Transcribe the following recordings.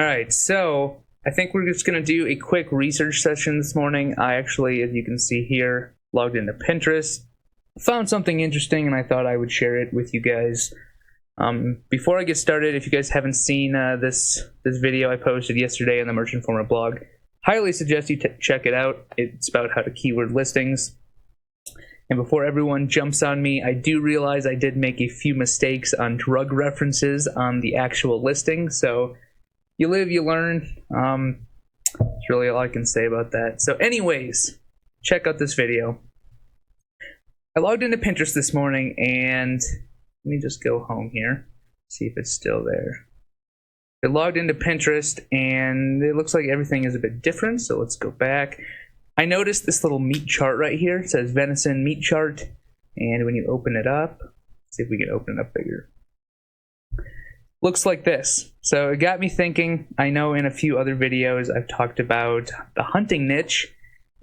Alright, so I think we're just going to do a quick research session this morning. I actually, as you can see here, logged into Pinterest, found something interesting, and I thought I would share it with you guys. Before I get started, if you guys haven't seen this video I posted yesterday on the Merchant Informer blog, highly suggest you check it out. It's about how to keyword listings. And before everyone jumps on me, I do realize I did make a few mistakes on drug references on the actual listing, so you live, you learn. That's really all I can say about that. So anyways, check out this video. I logged into Pinterest this morning, and let me just go home here, see if it's still there. I logged into Pinterest, and it looks like everything is a bit different, so let's go back. I noticed this little meat chart right here. It says venison meat chart, and when you open it up, see if we can open it up bigger. Looks like this. So it got me thinking. I know in a few other videos I've talked about the hunting niche,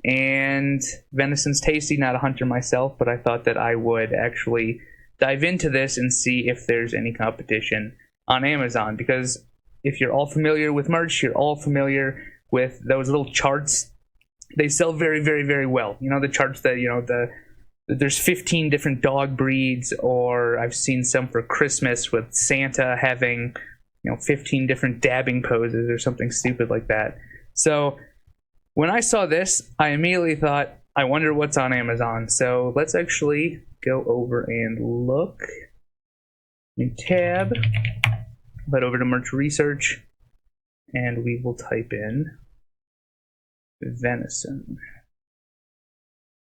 and venison's tasty, not a hunter myself, but I thought that I would actually dive into this and see if there's any competition on Amazon, because if you're all familiar with merch, you're all familiar with those little charts. They sell very, very, very well. You know, the charts that, there's 15 different dog breeds, or I've seen some for Christmas with Santa having, 15 different dabbing poses or something stupid like that. So when I saw this, I immediately thought, I wonder what's on Amazon. So let's actually go over and look. New tab, head over to merch research, and we will type in venison.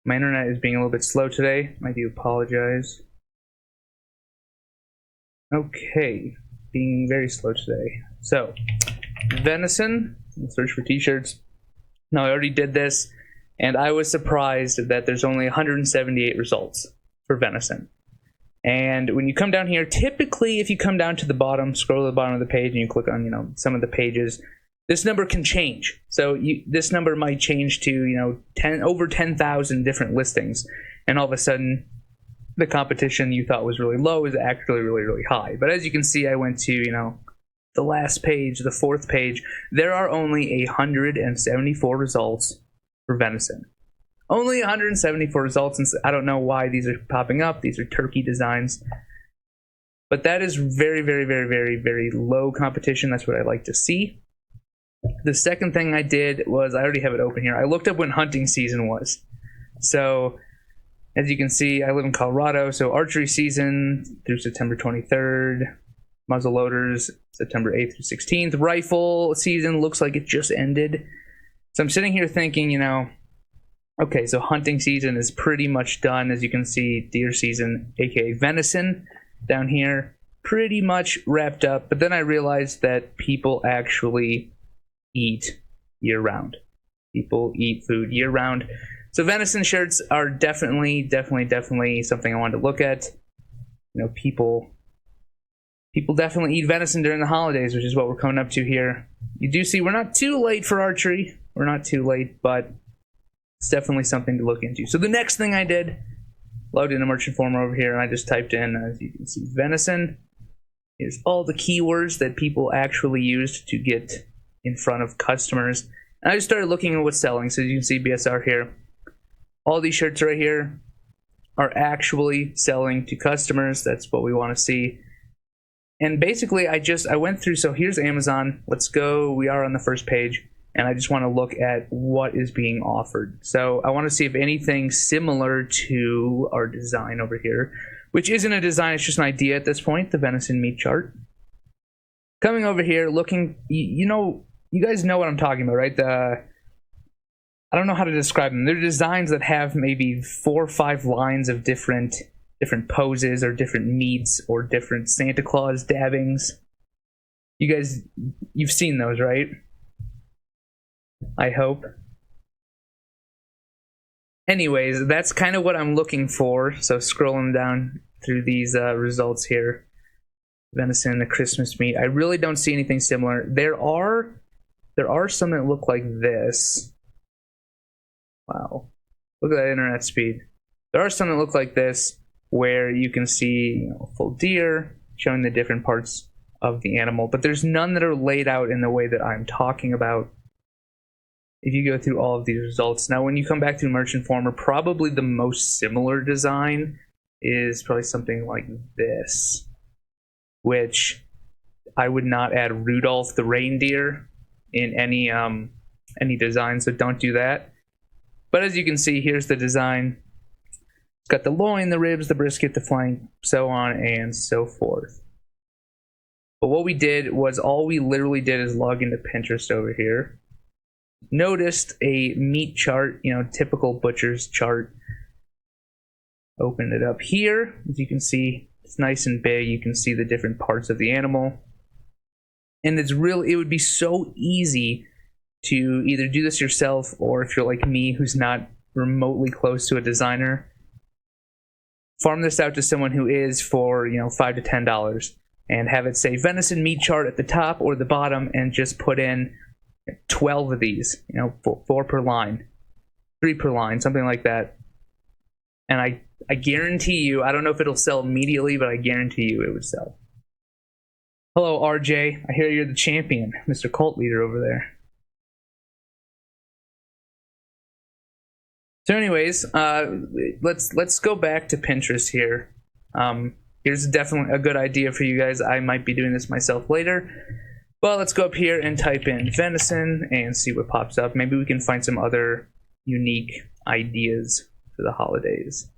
My internet is being a little bit slow today. I do apologize. Okay, being very slow today. So, venison, search for t-shirts. Now, I already did this, and I was surprised that there's only 178 results for venison. And when you come down here, typically if you come down to the bottom, scroll to the bottom of the page, and you click on, some of the pages, this number can change. So this number might change to, over 10,000 different listings. And all of a sudden, the competition you thought was really low is actually really, really high. But as you can see, I went to, the last page, the fourth page. There are only 174 results for venison. Only 174 results, and I don't know why these are popping up. These are turkey designs. But that is very, very, very, very, very low competition. That's what I like to see. The second thing I did was, I already have it open here, I looked up when hunting season was. So, as you can see, I live in Colorado, so archery season through September 23rd, muzzleloaders September 8th through 16th, rifle season looks like it just ended. So I'm sitting here thinking, okay, so hunting season is pretty much done. As you can see, deer season, aka venison, down here, pretty much wrapped up. But then I realized that people actually eat year-round. People eat food year-round. So venison shirts are definitely something I wanted to look at. People definitely eat venison during the holidays, which is what we're coming up to here. You do see we're not too late for archery. We're not too late, but it's definitely something to look into. So the next thing I did, logged in a Merchant Informer over here, and I just typed in, as you can see, venison. Here's all the keywords that people actually used to get in front of customers. And I just started looking at what's selling. So you can see BSR here. All these shirts right here are actually selling to customers. That's what we want to see. And basically, I went through, so here's Amazon. Let's go, we are on the first page, and I just want to look at what is being offered. So I want to see if anything similar to our design over here, which isn't a design, it's just an idea at this point, the venison meat chart. Coming over here, looking, you guys know what I'm talking about, right? I don't know how to describe them. They're designs that have maybe 4 or 5 lines of different poses or different meats or different Santa Claus dabbings. You guys, you've seen those, right? I hope. Anyways, that's kind of what I'm looking for. So scrolling down through these results here. Venison, the Christmas meat. I really don't see anything similar. There are some that look like this. Wow. Look at that internet speed. There are some that look like this, where you can see full deer, showing the different parts of the animal, but there's none that are laid out in the way that I'm talking about if you go through all of these results. Now, when you come back to Merch Informer, probably the most similar design is probably something like this, which I would not add Rudolph the reindeer in any design, so don't do that. But as you can see, here's the design. It's got the loin, the ribs, the brisket, the flank, so on and so forth. But what we did was, all we literally did is log into Pinterest over here. Noticed a meat chart, typical butcher's chart. Opened it up here. As you can see, it's nice and big. You can see the different parts of the animal. And it would be so easy to either do this yourself, or if you're like me, who's not remotely close to a designer, farm this out to someone who is for $5 to $10, and have it say venison meat chart at the top or the bottom, and just put in 12 of these, 4 per line, 3 per line, something like that. And I guarantee you, I don't know if it'll sell immediately, but I guarantee you it would sell. Hello, RJ. I hear you're the champion, Mr. Cult Leader over there. So anyways, let's go back to Pinterest here. Here's definitely a good idea for you guys. I might be doing this myself later. Well, let's go up here and type in venison and see what pops up. Maybe we can find some other unique ideas for the holidays.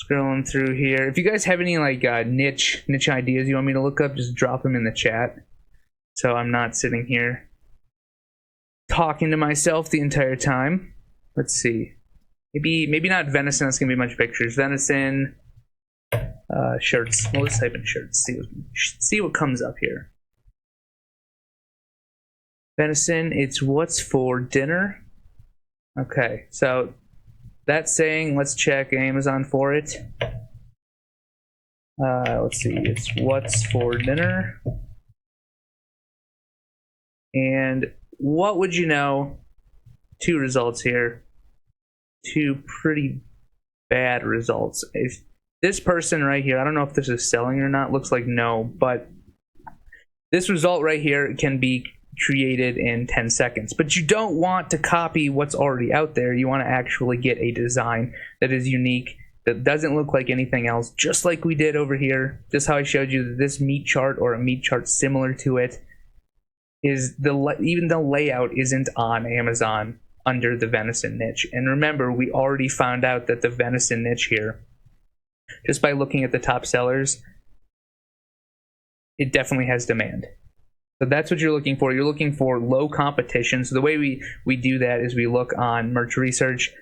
Scrolling through here. If you guys have any like niche ideas you want me to look up, just drop them in the chat, so I'm not sitting here talking to myself the entire time. Let's see. Maybe not venison. That's gonna be a bunch of pictures. Venison shirts. We'll just type in shirts. See what comes up here. Venison. It's what's for dinner. Okay, so that's saying, let's check Amazon for it. Let's see, it's what's for dinner. And what would you know? 2 results here. 2 pretty bad results. If this person right here, I don't know if this is selling or not, looks like no, but this result right here can be created in 10 seconds. But you don't want to copy what's already out there. You want to actually get a design that is unique, that doesn't look like anything else, just like we did over here. Just how I showed you that this meat chart, or a meat chart similar to it, is even the layout isn't on Amazon under the venison niche. And remember, we already found out that the venison niche here, just by looking at the top sellers, it definitely has demand. So that's what you're looking for. You're looking for low competition. So the way we do that is we look on merch research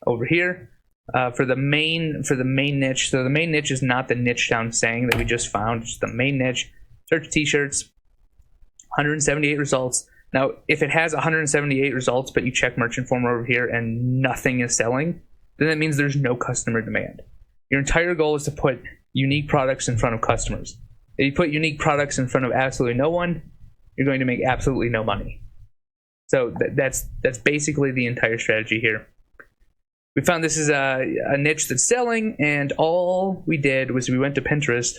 over here for the main niche. So the main niche is not the niche down saying that we just found. It's the main niche. Search t-shirts, 178 results. Now, if it has 178 results, but you check Merch Informer over here and nothing is selling, then that means there's no customer demand. Your entire goal is to put unique products in front of customers. If you put unique products in front of absolutely no one, you're going to make absolutely no money. So that's basically the entire strategy here. We found this is a niche that's selling, and all we did was we went to Pinterest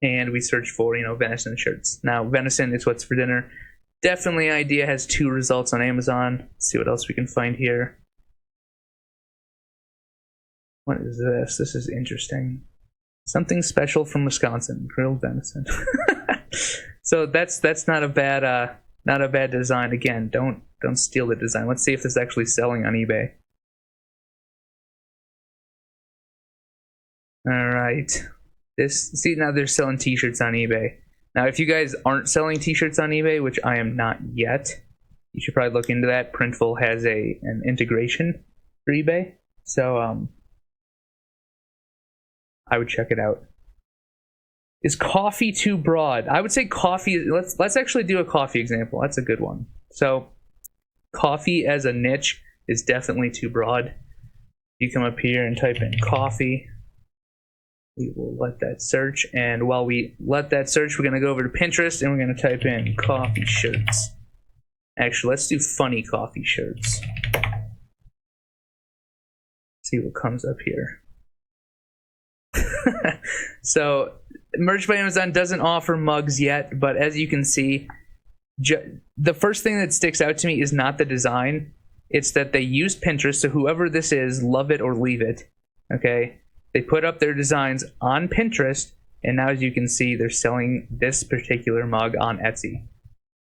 and we searched for venison shirts. Now, venison is what's for dinner. Definitely idea has 2 results on Amazon. Let's see what else we can find here. What is this? This is interesting. Something special from Wisconsin, grilled venison. So that's not a bad design. Again, don't steal the design. Let's see if this is actually selling on eBay. All right. Now they're selling t-shirts on eBay. Now, if you guys aren't selling t-shirts on eBay, which I am not yet, you should probably look into that. Printful has an integration for eBay, so I would check it out. Is coffee too broad? I would say coffee. Let's actually do a coffee example. That's a good one. So, coffee as a niche is definitely too broad. You come up here and type in coffee. We will let that search, and while we let that search, we're going to go over to Pinterest and we're going to type in coffee shirts. Actually, let's do funny coffee shirts. See what comes up here. So Merch by Amazon doesn't offer mugs yet, but as you can see, the first thing that sticks out to me is not the design. It's that they used Pinterest, so whoever this is, love it or leave it. Okay? They put up their designs on Pinterest, and now as you can see, they're selling this particular mug on Etsy.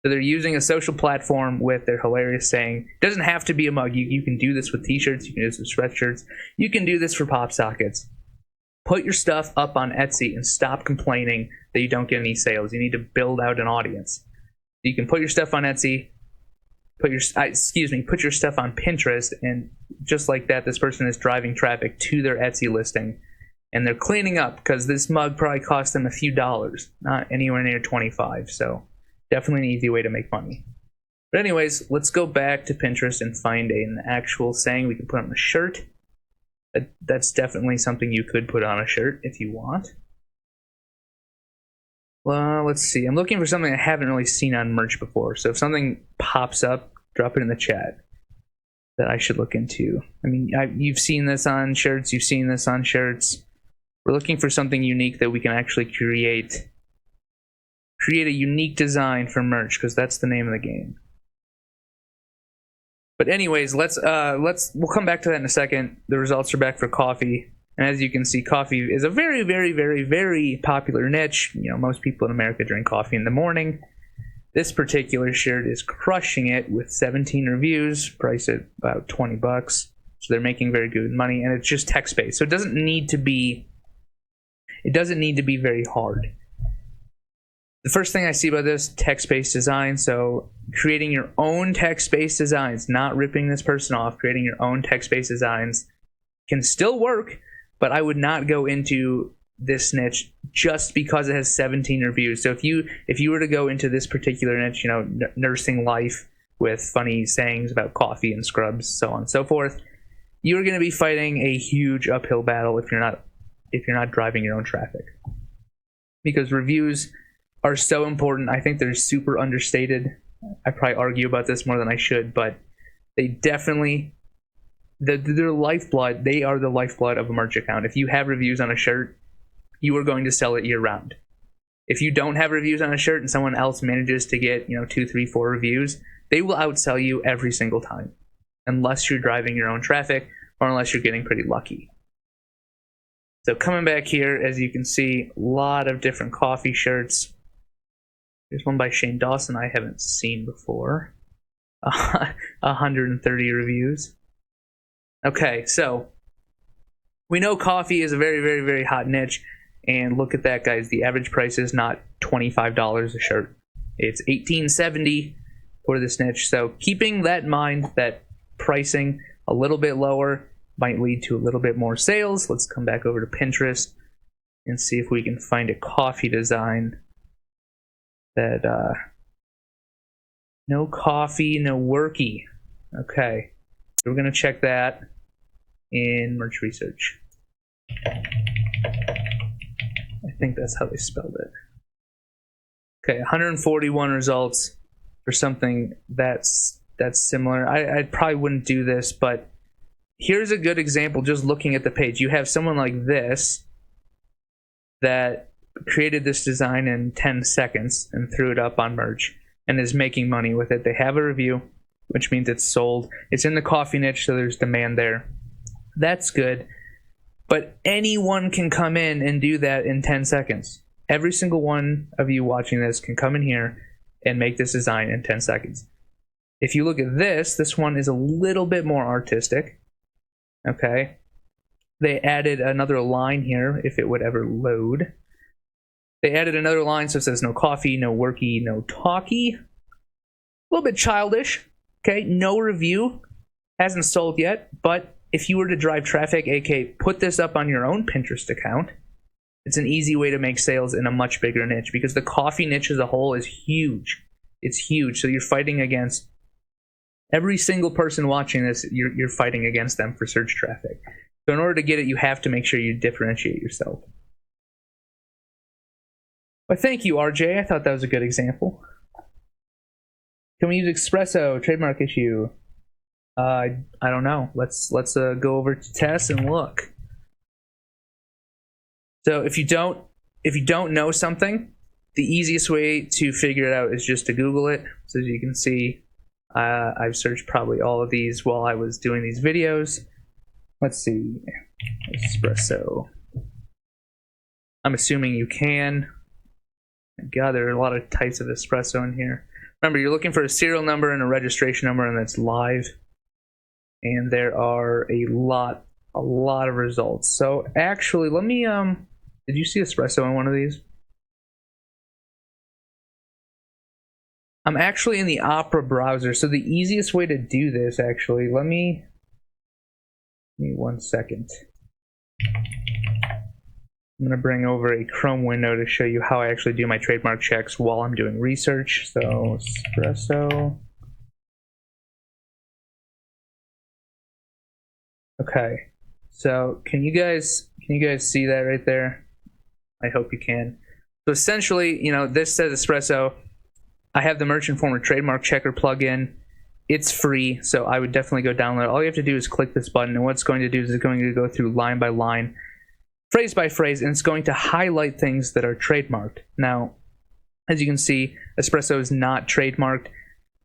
So they're using a social platform with their hilarious saying, it doesn't have to be a mug. You can do this with t-shirts, you can do this with sweatshirts, you can do this for pop sockets. Put your stuff up on Etsy and stop complaining that you don't get any sales. You need to build out an audience. You can put your stuff on Etsy, put your stuff on Pinterest, and just like that, this person is driving traffic to their Etsy listing, and they're cleaning up because this mug probably cost them a few dollars, not anywhere near 25. So definitely an easy way to make money. But anyways, let's go back to Pinterest and find an actual saying we can put on a shirt. That's definitely something you could put on a shirt if you want. Well, let's see. I'm looking for something I haven't really seen on merch before. So if something pops up, drop it in the chat that I should look into. I mean, you've seen this on shirts. You've seen this on shirts. We're looking for something unique that we can actually create a unique design for merch, because that's the name of the game. But anyways, we'll come back to that in a second. The results are back for coffee. And as you can see, coffee is a very, very, very, very popular niche. You know, most people in America drink coffee in the morning. This particular shirt is crushing it with 17 reviews, priced at about $20. So they're making very good money, and it's just text-based. So it doesn't need to be very hard. The first thing I see about this, text-based design. So creating your own text-based designs, not ripping this person off, creating your own text-based designs can still work, but I would not go into this niche just because it has 17 reviews. So if you were to go into this particular niche, you know, nursing life with funny sayings about coffee and scrubs, so on and so forth, you're going to be fighting a huge uphill battle if you're not driving your own traffic. Because reviews are so important. I think they're super understated. I probably argue about this more than I should, but they definitely, their lifeblood, they are the lifeblood of a merch account. If you have reviews on a shirt, you are going to sell it year round. If you don't have reviews on a shirt and someone else manages to get, 2, 3, 4 reviews, they will outsell you every single time, unless you're driving your own traffic or unless you're getting pretty lucky. So coming back here, as you can see, a lot of different coffee shirts. There's one by Shane Dawson I haven't seen before. 130 reviews. Okay, so we know coffee is a very, very, very hot niche. And look at that, guys. The average price is not $25 a shirt. It's $18.70 for this niche. So keeping that in mind, that pricing a little bit lower might lead to a little bit more sales. Let's come back over to Pinterest and see if we can find a coffee design that no coffee, no worky. Okay, so we're gonna check that in merch research. I think that's how they spelled it. Okay, 141 results for something that's similar. I probably wouldn't do this, but here's a good example. Just looking at the page, you have someone like this that created this design in 10 seconds and threw it up on merch and is making money with it. They have a review, which means it's sold. It's in the coffee niche, so there's demand there. That's good. But anyone can come in and do that in 10 seconds. Every single one of you watching this can come in here and make this design in 10 seconds. If you look at this one is a little bit more artistic. Okay. They added another line here, if it would ever load. They added another line, so it says no coffee, no worky, no talkie. A little bit childish. Okay, no review. Hasn't sold yet, but if you were to drive traffic, aka put this up on your own Pinterest account, it's an easy way to make sales in a much bigger niche, because the coffee niche as a whole is huge. It's huge, so you're fighting against every single person watching this. You're fighting against them for search traffic. So in order to get it, you have to make sure you differentiate yourself. Well, thank you, RJ. I thought that was a good example. Can we use espresso trademark issue? I don't know. Let's go over to Tess and look. So if you don't know something, the easiest way to figure it out is just to Google it. So as you can see, I've searched probably all of these while I was doing these videos. Let's see, espresso. I'm assuming you can. God, there are a lot of types of espresso in here. Remember, you're looking for a serial number and a registration number, and that's live. And there are a lot of results. So actually, let me did you see espresso in one of these? I'm actually in the Opera browser, so the easiest way to do this, actually, let me 1 second. I'm going to bring over a Chrome window to show you how I actually do my trademark checks while I'm doing research. So, espresso. Okay. So, can you guys see that right there? I hope you can. So essentially, this says espresso. I have the Merchant Former Trademark Checker plugin. It's free, so I would definitely go download it. All you have to do is click this button, and what it's going to do is it's going to go through line by line, phrase by phrase, and it's going to highlight things that are trademarked. Now, as you can see, espresso is not trademarked.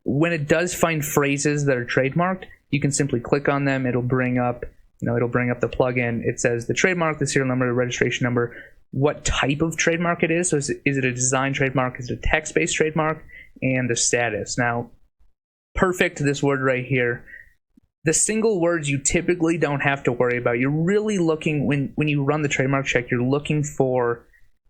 When it does find phrases that are trademarked, you can simply click on them. It'll bring up, it'll bring up the plugin. It says the trademark, the serial number, the registration number, what type of trademark it is. So is it a design trademark? Is it a text-based trademark? And the status. Now, perfect, this word right here. The single words you typically don't have to worry about. You're really looking, when you run the trademark check, you're looking for,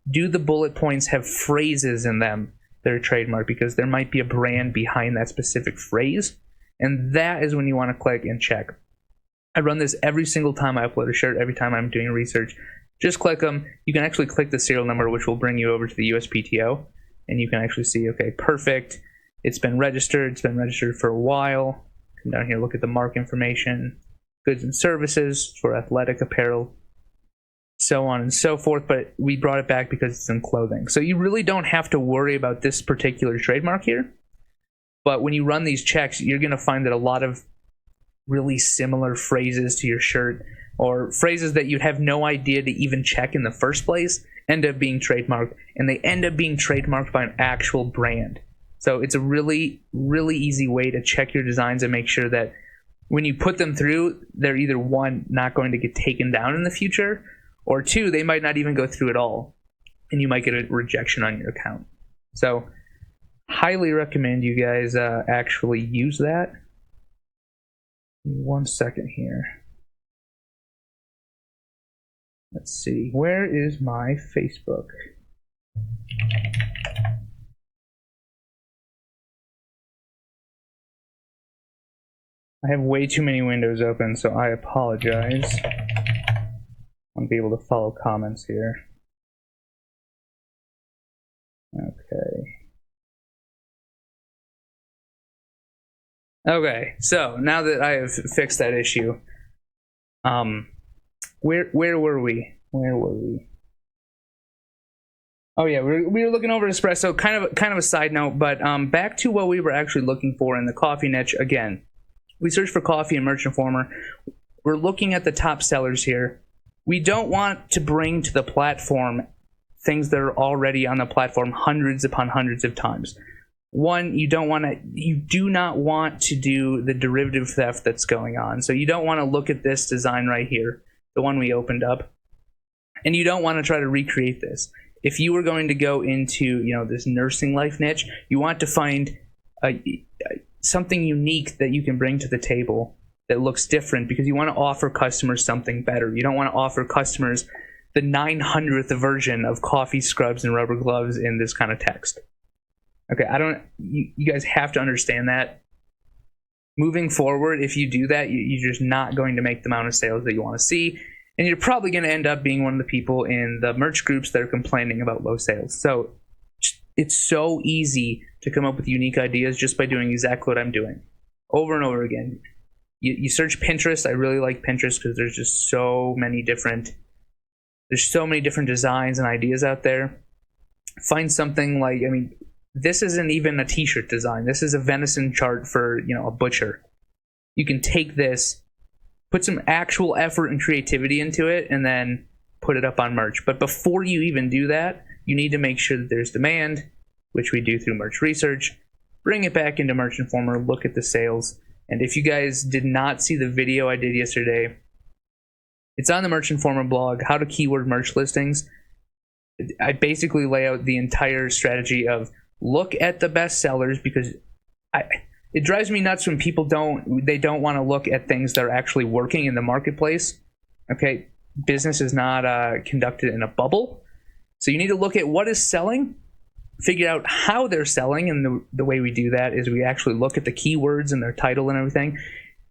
do the bullet points have phrases in them that are trademarked? Because there might be a brand behind that specific phrase. And that is when you want to click and check. I run this every single time I upload a shirt, every time I'm doing research. Just click them. You can actually click the serial number, which will bring you over to the USPTO. And you can actually see, okay, perfect. It's been registered. It's been registered for a while. Come down here, look at the mark information, goods and services for athletic apparel, so on and so forth. But we brought it back because it's in clothing. So you really don't have to worry about this particular trademark here. But when you run these checks, you're going to find that a lot of really similar phrases to your shirt, or phrases that you'd have no idea to even check in the first place, end up being trademarked, and they end up being trademarked by an actual brand. So it's a really, really easy way to check your designs and make sure that when you put them through, they're either one, not going to get taken down in the future, or two, they might not even go through at all, and you might get a rejection on your account. So highly recommend you guys actually use that. 1 second here. Let's see, where is my Facebook? I have way too many windows open, so I apologize. I won't be able to follow comments here. Okay, so now that I have fixed that issue, where were we? Oh yeah, we were looking over espresso. Kind of a side note, but back to what we were actually looking for in the coffee niche. Again, we searched for coffee and Merchant Former. We're looking at the top sellers here. We don't want to bring to the platform things that are already on the platform hundreds upon hundreds of times. One, you do not want to do the derivative theft that's going on. So you don't want to look at this design right here, the one we opened up, and you don't want to try to recreate this. If you were going to go into, this nursing life niche, you want to find something unique that you can bring to the table that looks different, because you want to offer customers something better. You don't want to offer customers the 900th version of coffee scrubs and rubber gloves in this kind of text. Okay, you guys have to understand that. Moving forward, if you do that, you're just not going to make the amount of sales that you want to see. And you're probably going to end up being one of the people in the merch groups that are complaining about low sales. So it's so easy to come up with unique ideas just by doing exactly what I'm doing over and over again. You search Pinterest. I really like Pinterest because there's just so many different designs and ideas out there. Find something like, this isn't even a t-shirt design. This is a venison chart for, a butcher. You can take this, put some actual effort and creativity into it, and then put it up on merch. But before you even do that, you need to make sure that there's demand, which we do through merch research. Bring it back into Merch Informer, look at the sales. And if you guys did not see the video I did yesterday, it's on the Merch Informer blog, how to keyword merch listings. I basically lay out the entire strategy of look at the best sellers, because it drives me nuts when people don't want to look at things that are actually working in the marketplace. Okay, business is not conducted in a bubble. So you need to look at what is selling, figure out how they're selling, and the way we do that is we actually look at the keywords and their title and everything.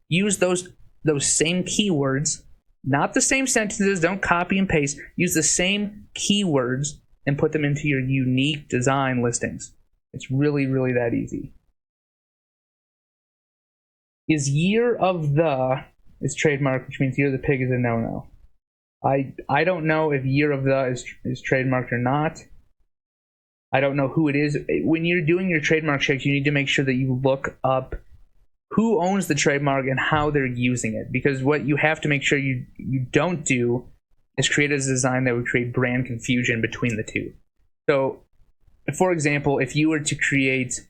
Use those same keywords, not the same sentences, don't copy and paste. Use the same keywords and put them into your unique design listings. It's really, really that easy. Is year of the is trademarked, which means year of the pig is a no-no. I don't know if year of the is trademarked or not. I don't know who it is. When you're doing your trademark checks, you need to make sure that you look up who owns the trademark and how they're using it. Because what you have to make sure you don't do is create a design that would create brand confusion between the two. So, for example, if you were to create,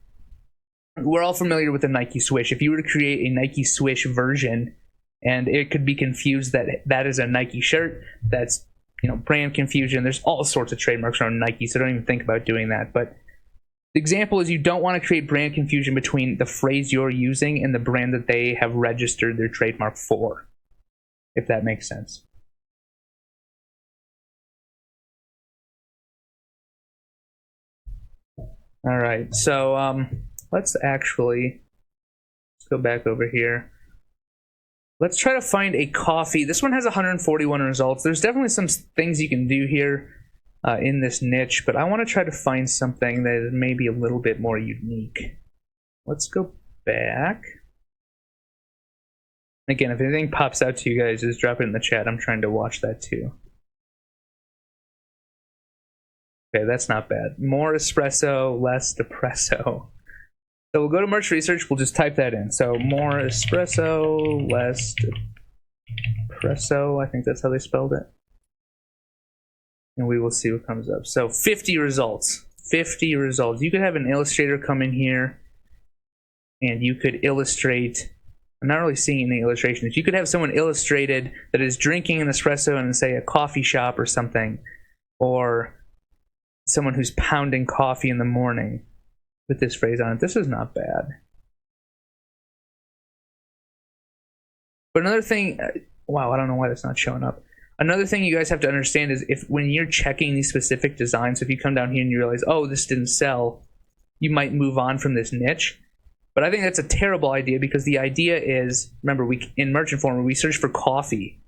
we're all familiar with the Nike Swish. If you were to create a Nike Swish version, and it could be confused that is a Nike shirt, that's brand confusion. There's all sorts of trademarks around Nike, so don't even think about doing that. But the example is you don't want to create brand confusion between the phrase you're using and the brand that they have registered their trademark for, if that makes sense. All right, so let's go back over here. Let's try to find a coffee. This one has 141 results. There's definitely some things you can do here in this niche, but I want to try to find something that is maybe a little bit more unique. Let's go back. Again, if anything pops out to you guys, just drop it in the chat. I'm trying to watch that too. Okay, that's not bad. More espresso, less depresso. So we'll go to merch research, we'll just type that in. So more espresso, less depresso, I think that's how they spelled it. And we will see what comes up. So 50 results. 50 results. You could have an illustrator come in here and you could illustrate, I'm not really seeing any illustrations. You could have someone illustrated that is drinking an espresso in, say, a coffee shop or something, or someone who's pounding coffee in the morning with this phrase on it. This is not bad. But another thing, wow, I don't know why that's not showing up. Another thing you guys have to understand is if when you're checking these specific designs, if you come down here and you realize, oh, this didn't sell, you might move on from this niche. But I think that's a terrible idea, because the idea is, remember, in Merch Informer, we search for coffee.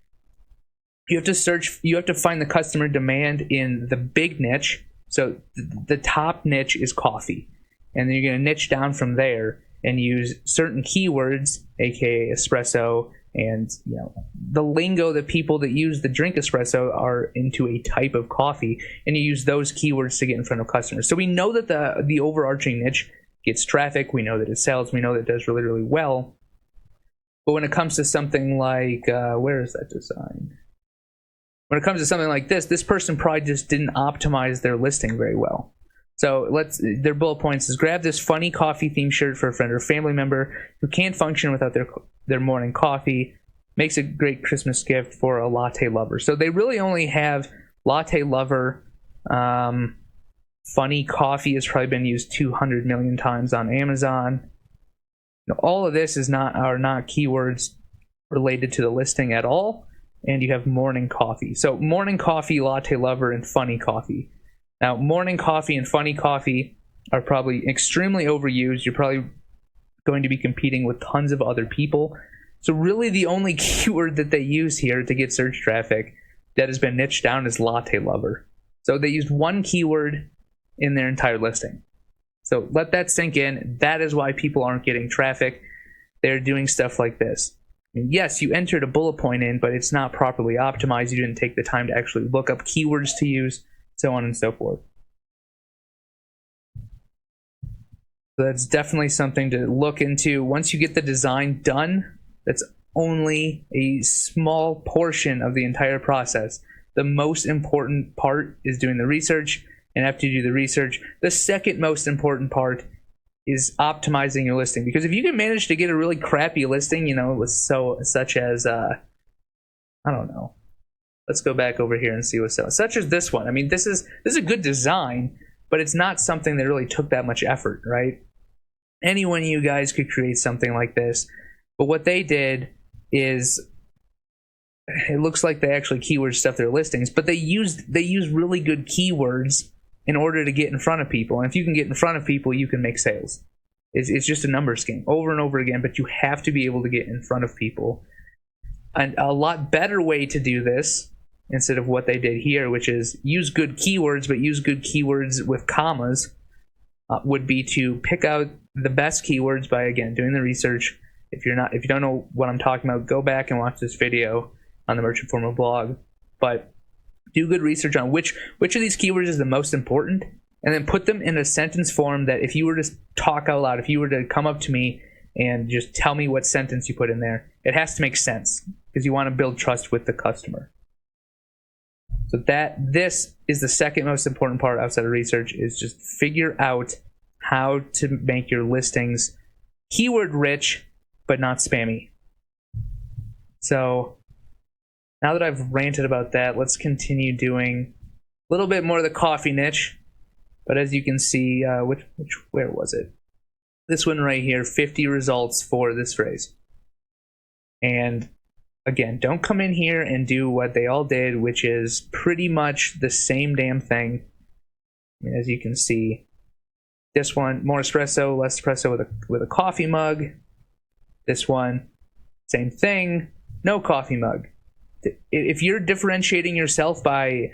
You have to find the customer demand in the big niche. So the top niche is coffee. And then you're going to niche down from there and use certain keywords, aka espresso, and the lingo that people that use the drink espresso are into a type of coffee, and you use those keywords to get in front of customers. So we know that the overarching niche gets traffic, we know that it sells, we know that it does really, really well. But when it comes to something like, where is that design? When it comes to something like this person probably just didn't optimize their listing very well. So their bullet points is grab this funny coffee themed shirt for a friend or family member who can't function without their morning coffee. Makes a great Christmas gift for a latte lover. So they really only have latte lover. Funny coffee has probably been used 200 million times on Amazon. All of this are not keywords related to the listing at all. And you have morning coffee. So morning coffee, latte lover, and funny coffee. Now, morning coffee and funny coffee are probably extremely overused. You're probably going to be competing with tons of other people. So really the only keyword that they use here to get search traffic that has been niched down is latte lover. So they used one keyword in their entire listing. So let that sink in. That is why people aren't getting traffic. They're doing stuff like this. And yes, you entered a bullet point in, but it's not properly optimized. You didn't take the time to actually look up keywords to use, so on and so forth. So that's definitely something to look into. Once you get the design done, that's only a small portion of the entire process. the most important part is doing the research. And after you do the research, the second most important part is optimizing your listing. Because if you can manage to get a really crappy listing, you know, such as I don't know. Let's go back over here and see what's selling. Such as this one. I mean, this is a good design, but it's not something that really took that much effort, right? Any one of you guys could create something like this, but what they did is, it looks like they actually keyword stuff their listings, but they use really good keywords in order to get in front of people. And if you can get in front of people, you can make sales. It's just a numbers game over and over again, but you have to be able to get in front of people. And a lot better way to do this, instead of what they did here, which is use good keywords, but use good keywords with commas, would be to pick out the best keywords by, again, doing the research. If you don't know what I'm talking about, go back and watch this video on the Merchant Formal blog. But do good research on which of these keywords is the most important, and then put them in a sentence form that if you were to talk out loud, if you were to come up to me and just tell me what sentence you put in there, it has to make sense, because you want to build trust with the customer. So this is the second most important part outside of research, is just figure out how to make your listings keyword rich but not spammy. So now that I've ranted about that, let's continue doing a little bit more of the coffee niche. But as you can see, where was it? This one right here, 50 results for this phrase. And again, don't come in here and do what they all did, which is pretty much the same damn thing. I mean, as you can see, this one, more espresso, less espresso with a coffee mug. This one, same thing, no coffee mug. If you're differentiating yourself by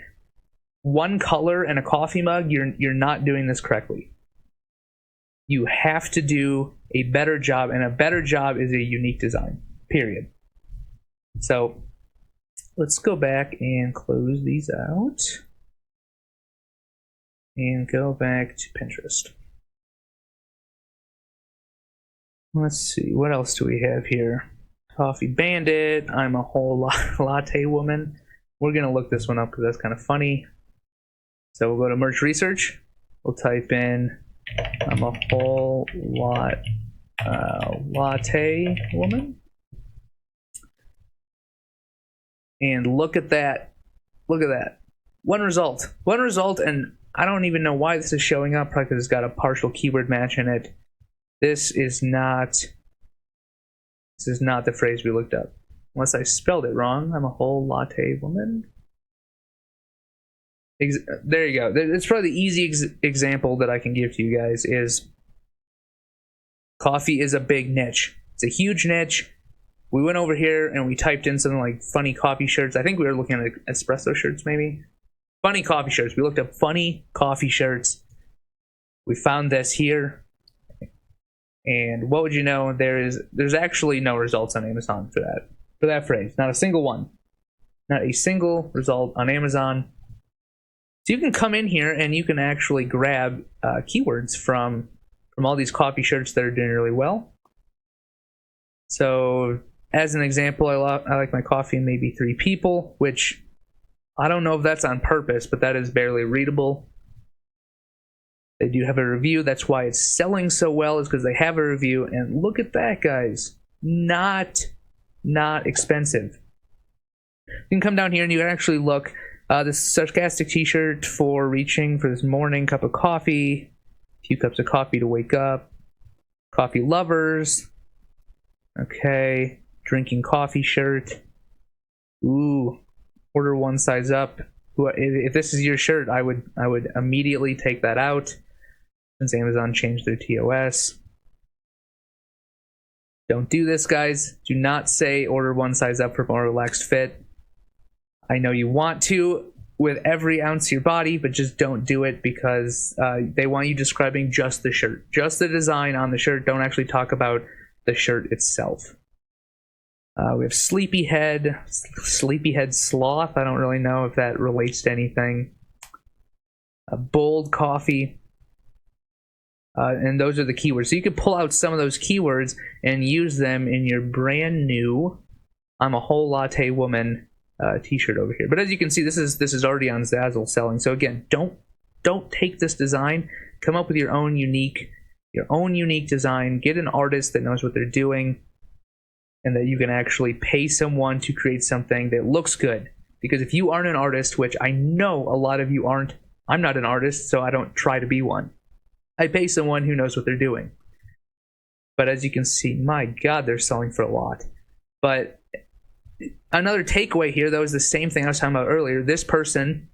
one color and a coffee mug, you're not doing this correctly. You have to do a better job, and a better job is a unique design, period. So let's go back and close these out and go back to Pinterest. Let's see, what else do we have here? Coffee Bandit, I'm a whole latte woman. We're going to look this one up because that's kind of funny. So we'll go to merch research. We'll type in, I'm a whole latte woman. And look at that. Look at that. One result, and I don't even know why this is showing up, probably because it's got a partial keyword match in it. This is not the phrase we looked up. Unless I spelled it wrong. I'm a whole latte woman. There you go. It's probably the easy example that I can give to you guys is coffee is a big niche. It's a huge niche. We went over here and we typed in something like funny coffee shirts. I think we were looking at espresso shirts, maybe. Funny coffee shirts. We looked up funny coffee shirts. We found this here. And what would you know? There's actually no results on Amazon for that phrase. Not a single one. Not a single result on Amazon. So you can come in here and you can actually grab keywords from all these coffee shirts that are doing really well. So as an example, I like my coffee and maybe 3 people, which I don't know if that's on purpose, but that is barely readable. They do have a review. That's why it's selling so well, is because they have a review. And look at that, guys. Not expensive. You can come down here and you can actually look. This sarcastic t-shirt for reaching for this morning cup of coffee. A few cups of coffee to wake up. Coffee lovers. Okay. Drinking coffee shirt. Ooh. Order one size up. If this is your shirt, I would immediately take that out. Since Amazon changed their TOS. Don't do this, guys. Do not say order one size up for more relaxed fit. I know you want to with every ounce of your body, but just don't do it because they want you describing just the shirt. Just the design on the shirt. Don't actually talk about the shirt itself. We have Sleepyhead Sloth. I don't really know if that relates to anything. Bold Coffee. And those are the keywords. So you could pull out some of those keywords and use them in your brand new I'm a whole latte woman t-shirt over here. But as you can see, this is already on Zazzle selling. So again, don't take this design. Come up with your own unique design. Get an artist that knows what they're doing, and that you can actually pay someone to create something that looks good. Because if you aren't an artist, which I know a lot of you aren't, I'm not an artist, so I don't try to be one. I pay someone who knows what they're doing. But as you can see, my God, they're selling for a lot. But another takeaway here, though, is the same thing I was talking about earlier. This person,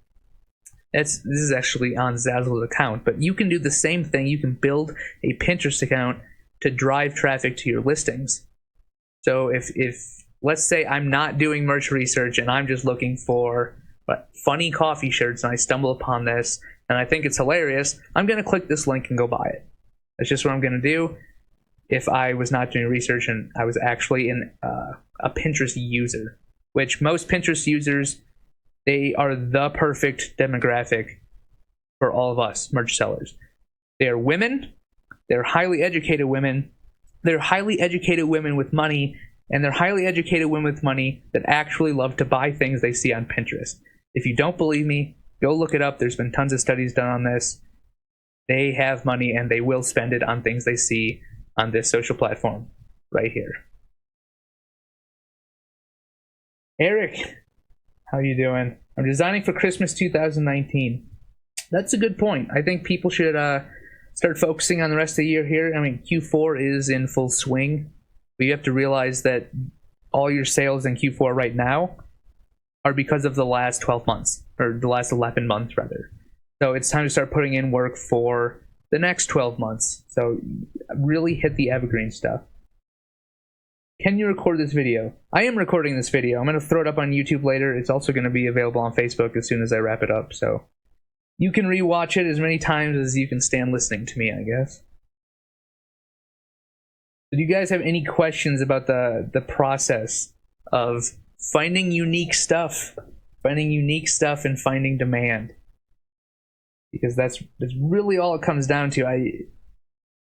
this is actually on Zazzle's account, but you can do the same thing. You can build a Pinterest account to drive traffic to your listings. So if let's say I'm not doing merch research and I'm just looking for funny coffee shirts, and I stumble upon this and I think it's hilarious, I'm going to click this link and go buy it. That's just what I'm going to do. If I was not doing research and I was actually a Pinterest user, which most Pinterest users, they are the perfect demographic for all of us merch sellers. They are women. They're highly educated women. They're highly educated women with money, and they're highly educated women with money that actually love to buy things they see on Pinterest. If you don't believe me, go look it up. There's been tons of studies done on this. They have money and they will spend it on things they see on this social platform right here. Eric, how you doing? I'm designing for Christmas 2019. That's a good point. I think people should start focusing on the rest of the year here. I mean, Q4 is in full swing, but you have to realize that all your sales in Q4 right now are because of the last 12 months, or the last 11 months rather. So it's time to start putting in work for the next 12 months. So really hit the evergreen stuff. Can you record this video? I am recording this video. I'm going to throw it up on YouTube later. It's also going to be available on Facebook as soon as I wrap it up. So you can rewatch it as many times as you can stand listening to me, I guess. Do you guys have any questions about the process of finding unique stuff and finding demand? Because that's really all it comes down to.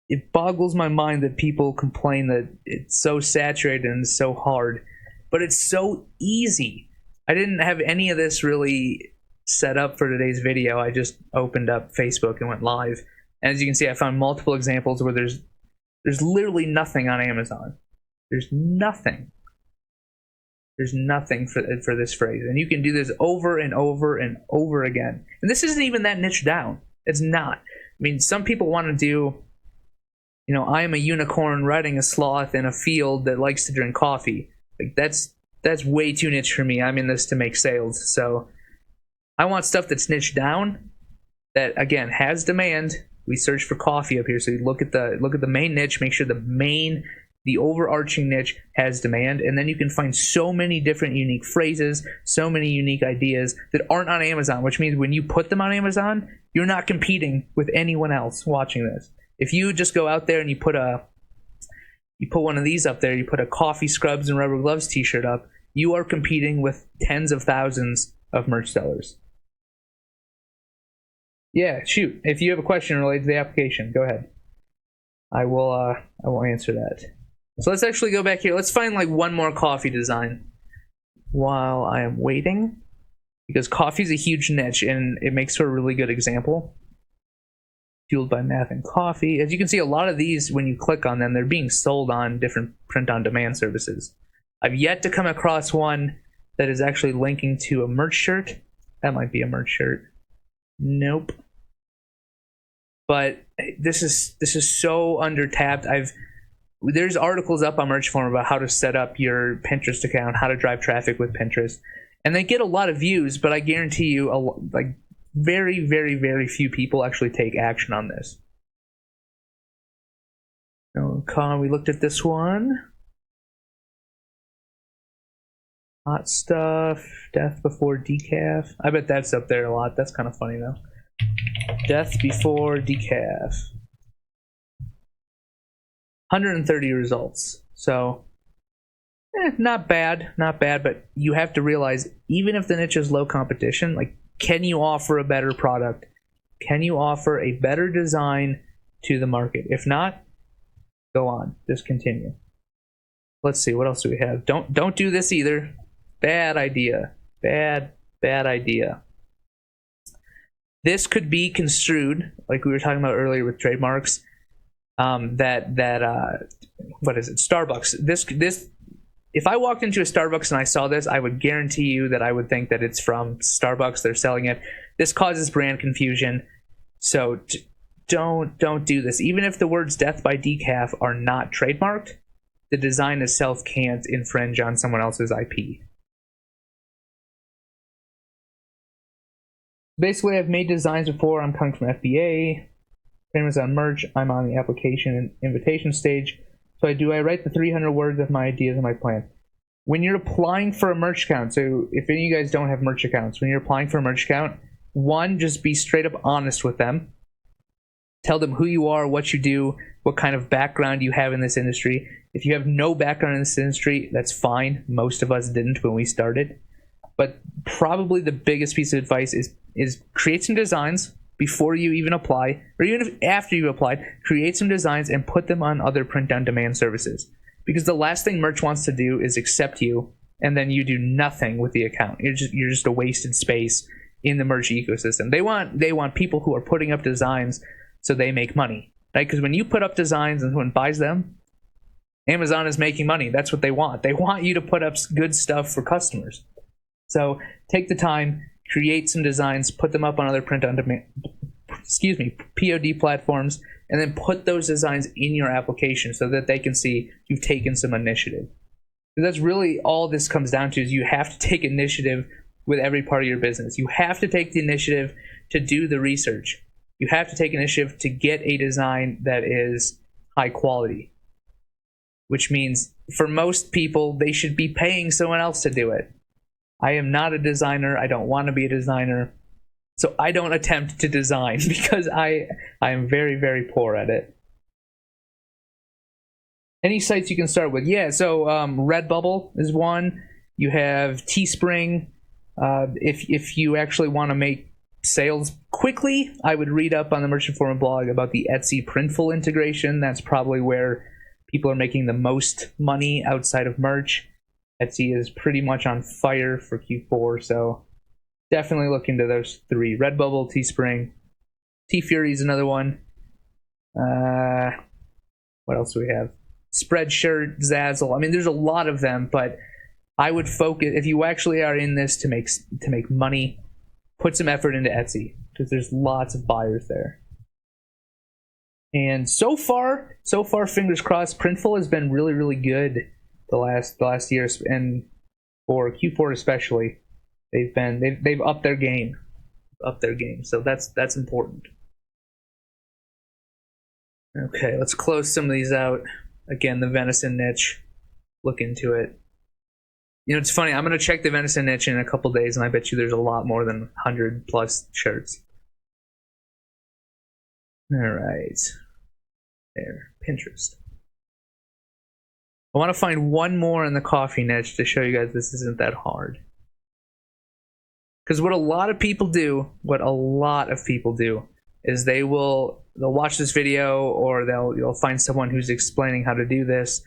It boggles my mind that people complain that it's so saturated and so hard, but it's so easy. I didn't have any of this really set up for today's video. I just opened up Facebook and went live. And as you can see, I found multiple examples where there's literally nothing on Amazon. There's nothing. There's nothing for this phrase. And you can do this over and over and over again. And this isn't even that niche down. It's not. I mean, some people want to do, I am a unicorn riding a sloth in a field that likes to drink coffee. Like that's way too niche for me. I'm in this to make sales. So I want stuff that's niche down, that again has demand. We search for coffee up here. So you look at the main niche, make sure the overarching niche has demand, and then you can find so many different unique phrases, so many unique ideas that aren't on Amazon, which means when you put them on Amazon, you're not competing with anyone else watching this. If you just go out there and you put one of these up there, you put a coffee scrubs and rubber gloves t-shirt up, you are competing with tens of thousands of merch sellers. Yeah, shoot. If you have a question related to the application, go ahead. I will answer that. So let's actually go back here. Let's find like one more coffee design while I am waiting, because coffee is a huge niche and it makes for a really good example. Fueled by math and coffee. As you can see, a lot of these, when you click on them, they're being sold on different print-on-demand services. I've yet to come across one that is actually linking to a merch shirt. That might be a merch shirt. Nope. But this is so under-tapped. There's articles up on Merch Forum about how to set up your Pinterest account, how to drive traffic with Pinterest, and they get a lot of views. But I guarantee you, very, very, very few people actually take action on this. Okay, we looked at this one. Hot stuff, death before decaf. I bet that's up there a lot. That's kind of funny though. Death before decaf. 130 results. So, not bad, but you have to realize, even if the niche is low competition, can you offer a better product? Can you offer a better design to the market? If not, go on, just continue. Let's see, what else do we have? Don't do this either. Bad idea. Bad idea. This could be construed, like we were talking about earlier with trademarks, what is it? Starbucks. This if I walked into a Starbucks and I saw this, I would guarantee you that I would think that it's from Starbucks. They're selling it. This causes brand confusion. So don't do this. Even if the words "death by decaf" are not trademarked, the design itself can't infringe on someone else's IP. Basically, I've made designs before. I'm coming from FBA. Amazon merch. I'm on the application and invitation stage. So I write the 300 words of my ideas and my plan. When you're applying for a merch account, so if any of you guys don't have merch accounts, when you're applying for a merch account, one, just be straight up honest with them. Tell them who you are, what you do, what kind of background you have in this industry. If you have no background in this industry, that's fine. Most of us didn't when we started. But probably the biggest piece of advice is create some designs before you even apply, or even if after you applied, create some designs and put them on other print-on-demand services. Because the last thing merch wants to do is accept you, and then you do nothing with the account. You're just a wasted space in the merch ecosystem. They want people who are putting up designs so they make money, right? Because when you put up designs and someone buys them, Amazon is making money. That's what they want. They want you to put up good stuff for customers. So take the time, create some designs, put them up on other print-on-demand, POD platforms, and then put those designs in your application so that they can see you've taken some initiative. That's really all this comes down to, is you have to take initiative with every part of your business. You have to take the initiative to do the research. You have to take initiative to get a design that is high quality, which means for most people, they should be paying someone else to do it. I am not a designer. I don't want to be a designer. So I don't attempt to design because I am very, very poor at it. Any sites you can start with? Yeah, so Redbubble is one. You have Teespring. If you actually want to make sales quickly, I would read up on the Merchant Forum blog about the Etsy Printful integration. That's probably where people are making the most money outside of merch. Etsy is pretty much on fire for Q4, so definitely look into those three. Redbubble, Teespring. T-Fury is another one. What else do we have? Spreadshirt, Zazzle. I mean, there's a lot of them, but I would focus, if you actually are in this to make money, put some effort into Etsy, because there's lots of buyers there. And so far, fingers crossed, Printful has been really, really good the last year, and for Q4 especially, they've upped their game, So that's important. Okay, let's close some of these out. Again, the venison niche. Look into it. You know, it's funny. I'm gonna check the venison niche in a couple days, and I bet you there's a lot more than 100+ shirts. All right, there, Pinterest. I want to find one more in the coffee niche to show you guys this isn't that hard. Because what a lot of people do is they'll watch this video, or you'll find someone who's explaining how to do this,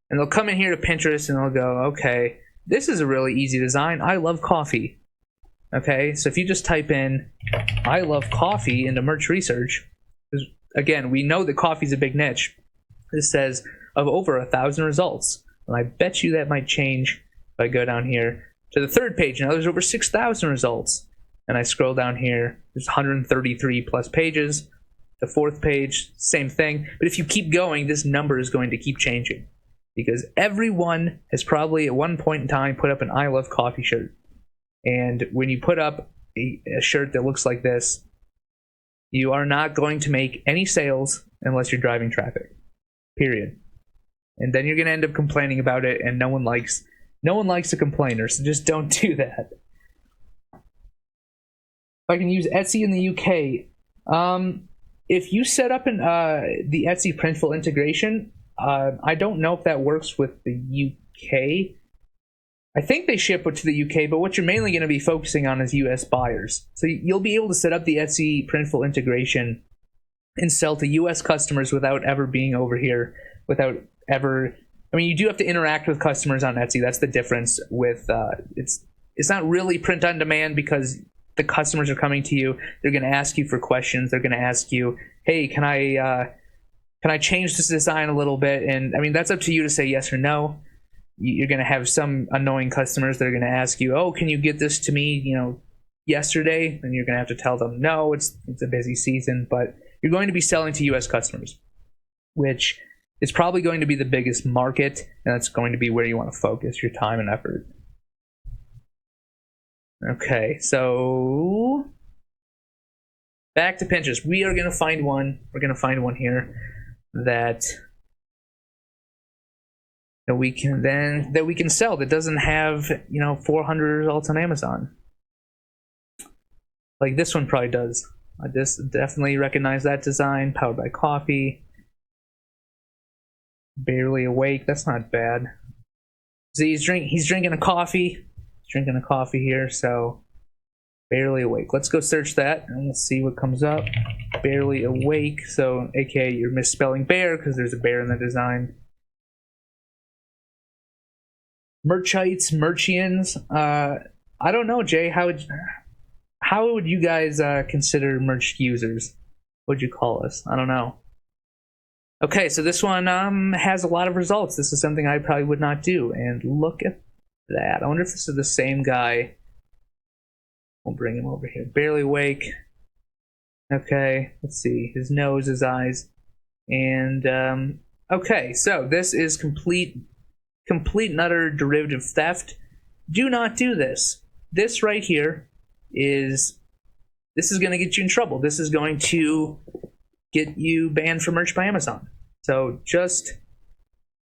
and they'll come in here to Pinterest and they'll go, okay, this is a really easy design. I love coffee. Okay, so if you just type in "I love coffee" into merch research, again, we know that coffee is a big niche. This says of over 1,000 results, and I bet you that might change if I go down here to the third page. Now there's over 6,000 results, and I scroll down here, there's 133+ pages. The fourth page, same thing. But if you keep going, this number is going to keep changing, because everyone has probably at one point in time put up an "I love coffee" shirt. And when you put up a shirt that looks like this, you are not going to make any sales unless you're driving traffic, period. And then you're going to end up complaining about it, and no one likes a complainer, so just don't do that. If I can use Etsy in the UK, if you set up the Etsy Printful integration, I don't know if that works with the UK. I think they ship it to the UK, but what you're mainly going to be focusing on is US buyers. So you'll be able to set up the Etsy Printful integration and sell to US customers without ever being over here, I mean, you do have to interact with customers on Etsy. That's the difference with it's not really print on demand because the customers are coming to you. They're going to ask you for questions. They're going to ask you, hey, can I change this design a little bit? And I mean, that's up to you to say yes or no. You're going to have some annoying customers that are going to ask you, oh, can you get this to me, yesterday? And you're going to have to tell them, no, it's a busy season. But you're going to be selling to U.S. customers, which is probably going to be the biggest market, and that's going to be where you want to focus your time and effort. Okay, so back to Pinterest. We are going to find one. We're going to find one here that we can sell, that doesn't have 400 results on Amazon. Like this one probably does. I just definitely recognize that design. Powered by coffee. Barely awake. That's not bad. See, he's drinking a coffee. He's drinking a coffee here, so barely awake. Let's go search that and let's see what comes up. Barely awake. So, aka you're misspelling bear because there's a bear in the design. Merchites, Merchians. I don't know, Jay. How would you guys consider merch users? What'd you call us? I don't know. Okay, so this one has a lot of results. This is something I probably would not do. And look at that. I wonder if this is the same guy. We'll bring him over here. Barely awake. Okay, let's see. His nose, his eyes. And, okay, so this is complete and utter derivative theft. Do not do this. This right here is going to get you in trouble. This is going to get you banned from Merch by Amazon. So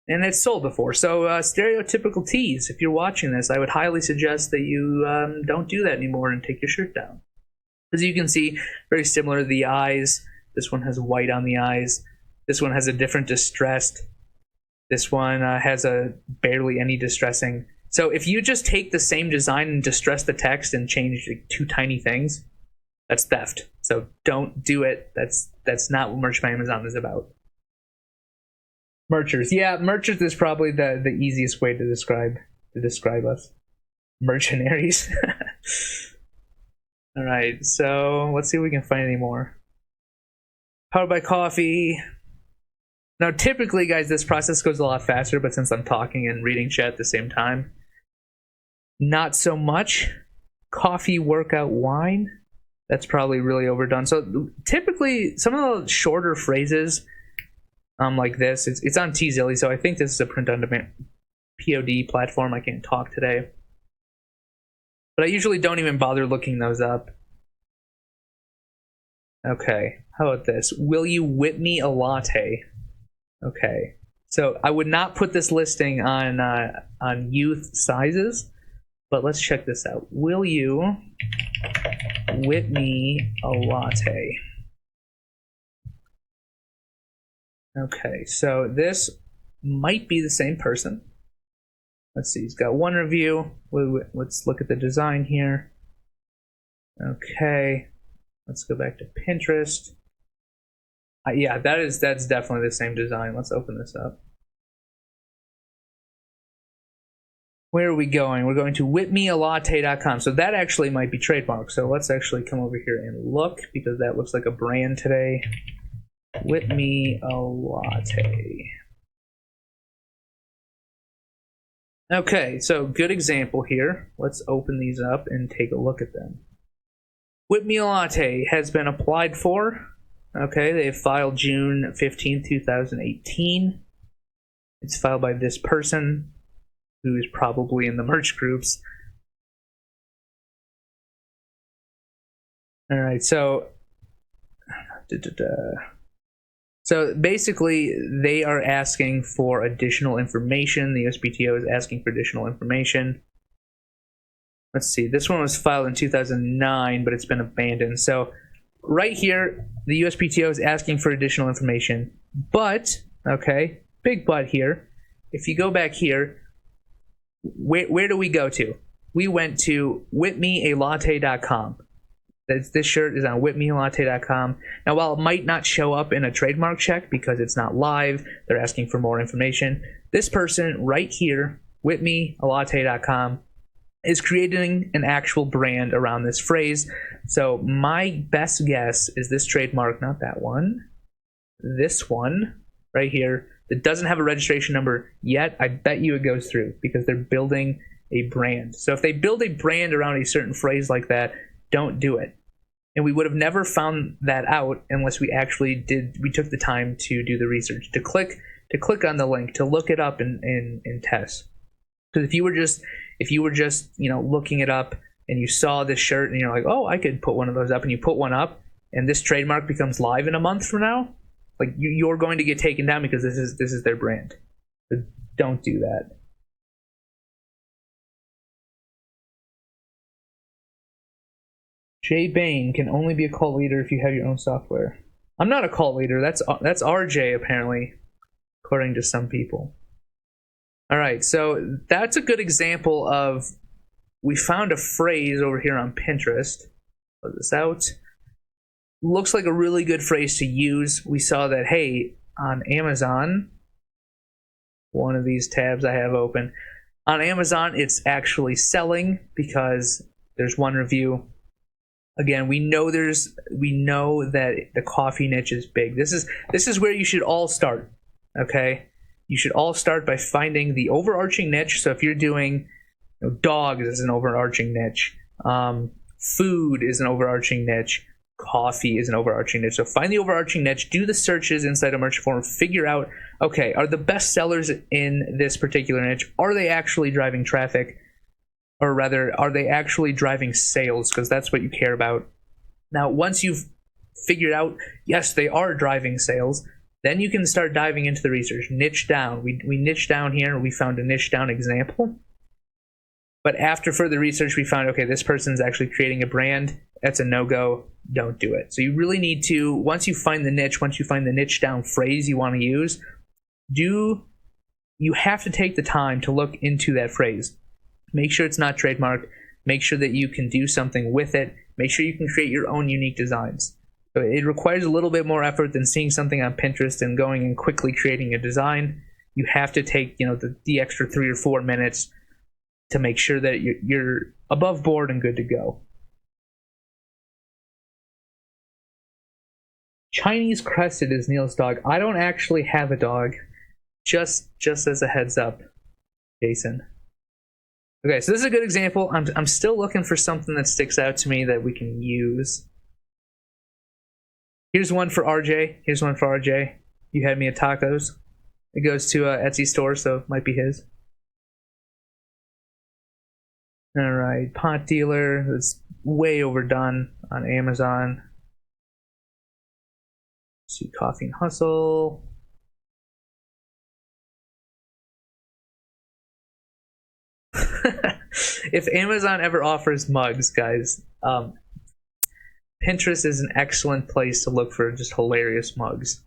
and it's sold before. So stereotypical tees, if you're watching this, I would highly suggest that you don't do that anymore and take your shirt down. As you can see, very similar to the eyes. This one has white on the eyes. This one has a different distressed. This one has a barely any distressing. So if you just take the same design and distress the text and change two tiny things, that's theft. So don't do it. That's not what Merch by Amazon is about. Merchers. Yeah, merchers is probably the easiest way to describe us. Mercenaries. All right, so let's see if we can find any more. Powered by coffee. Now, typically, guys, this process goes a lot faster, but since I'm talking and reading chat at the same time, not so much. Coffee, workout, wine. That's probably really overdone. So typically, some of the shorter phrases, like this, it's on Tzilly, so I think this is a print-on-demand POD platform. I can't talk today. But I usually don't even bother looking those up. Okay, how about this? Will you whip me a latte? Okay, so I would not put this listing on youth sizes, but let's check this out. Will you whip me a latte? Okay, so this might be the same person. Let's see, he's got one review. Let's look at the design here. Okay, let's go back to Pinterest. Yeah, that's definitely the same design. Let's open this up. Where are we going? We're going to whipmealatte.com. So that actually might be trademark. So let's actually come over here and look, because that looks like a brand today. Whip me a latte. Okay, so good example here. Let's open these up and take a look at them. Whip me a latte has been applied for. Okay, they have filed June 15, 2018. It's filed by this person, who is probably in the merch groups. All right, so so basically, they are asking for additional information. The USPTO is asking for additional information. Let's see, this one was filed in 2009, but it's been abandoned. So right here, the USPTO is asking for additional information. But, okay, big but here. If you go back here, where do we go to? We went to whipmealatte.com. This shirt is on whipmealatte.com. Now, while it might not show up in a trademark check because it's not live, they're asking for more information. This person right here, whipmealatte.com, is creating an actual brand around this phrase. So my best guess is this trademark, not that one, this one right here, that doesn't have a registration number yet. I bet you it goes through because they're building a brand. So if they build a brand around a certain phrase like that, don't do it. And we would have never found that out unless we took the time to do the research, to click on the link, to look it up and test. Because if you were just looking it up and you saw this shirt and you're like, oh, I could put one of those up, and you put one up and this trademark becomes live in a month from now, like you're going to get taken down because this is their brand. So don't do that. Jay Bain can only be a cult leader if you have your own software. I'm not a cult leader. That's RJ apparently, according to some people. All right, so that's a good example of, we found a phrase over here on Pinterest. Close this out. Looks like a really good phrase to use. We saw that, hey, on Amazon, one of these tabs I have open, on Amazon it's actually selling because there's one review. Again, we know that the coffee niche is big. This is where you should all start. Okay? You should all start by finding the overarching niche. So if you're doing dogs is an overarching niche, food is an overarching niche, coffee is an overarching niche. So find the overarching niche, do the searches inside a merchant forum, figure out, okay, are the best sellers in this particular niche, are they actually driving traffic? Or rather, are they actually driving sales? Because that's what you care about. Now, once you've figured out, yes, they are driving sales, then you can start diving into the research. Niche down. We niched down here, and we found a niche down example. But after further research, we found, okay, this person's actually creating a brand. That's a no-go. Don't do it. So you really need to, once you find the niche down phrase you want to use, you have to take the time to look into that phrase. Make sure it's not trademarked. Make sure that you can do something with it. Make sure you can create your own unique designs. So it requires a little bit more effort than seeing something on Pinterest and going and quickly creating a design. You have to take the extra 3 or 4 minutes to make sure that you're above board and good to go. Chinese Crested is Neil's dog. I don't actually have a dog. Just as a heads up, Jason. Okay, so this is a good example. I'm still looking for something that sticks out to me that we can use. Here's one for RJ. You had me at tacos. It goes to Etsy store, so it might be his. All right, pot dealer. It's way overdone on Amazon. Let's see, Coffee and Hustle. If Amazon ever offers mugs, guys, Pinterest is an excellent place to look for just hilarious mugs.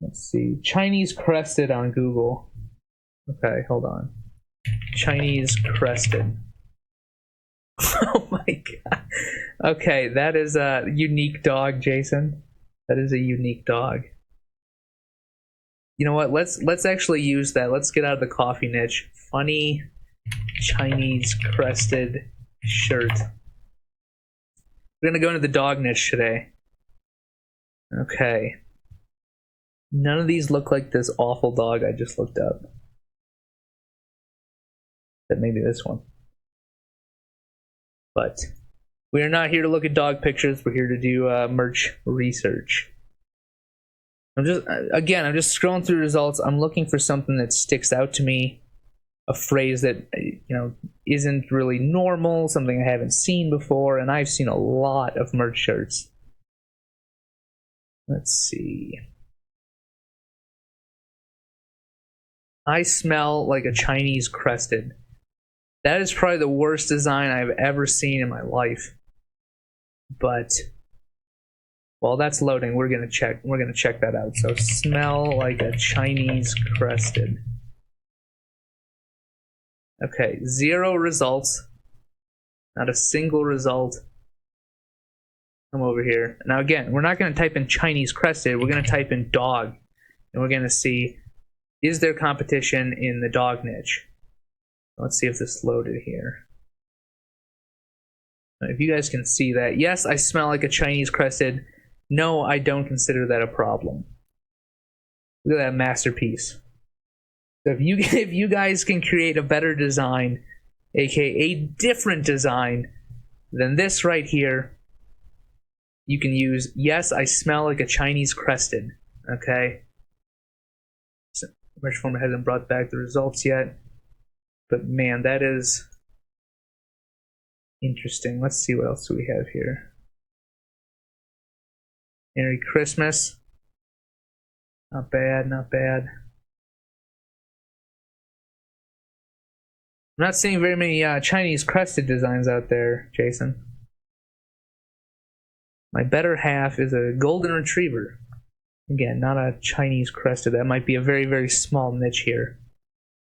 Let's see. Chinese Crested on Google. Okay, hold on. Chinese Crested. Oh my god. Okay, that is a unique dog, Jason. That is a unique dog. You know what? Let's actually use that. Let's get out of the coffee niche. Funny Chinese Crested shirt. We're gonna go into the dog niche today. Okay. None of these look like this awful dog I just looked up. That maybe this one. But we are not here to look at dog pictures. We're here to do merch research. I'm just scrolling through results. I'm looking for something that sticks out to me, a phrase that isn't really normal, something I haven't seen before, and I've seen a lot of merch shirts. Let's see. I smell like a Chinese Crested. That is probably the worst design I've ever seen in my life. But while that's loading, we're gonna check that out. So smell like a Chinese Crested. Okay, 0 results. Not a single result. Come over here. Now again, we're not gonna type in Chinese Crested, we're gonna type in dog. And we're gonna see, is there competition in the dog niche? Let's see if this loaded here. If you guys can see that, yes, I smell like a Chinese crested. No, I don't consider that a problem. Look at that masterpiece. So if you guys can create a better design, aka a different design than this right here, you can use, yes, I smell like a Chinese crested. Okay. So, merge format hasn't brought back the results yet. But man, that is interesting. Let's see what else do we have here. Merry Christmas. Not bad, not bad. I'm not seeing very many Chinese crested designs out there, Jason. My better half is a golden retriever. Again, not a Chinese crested. That might be a very, very small niche here.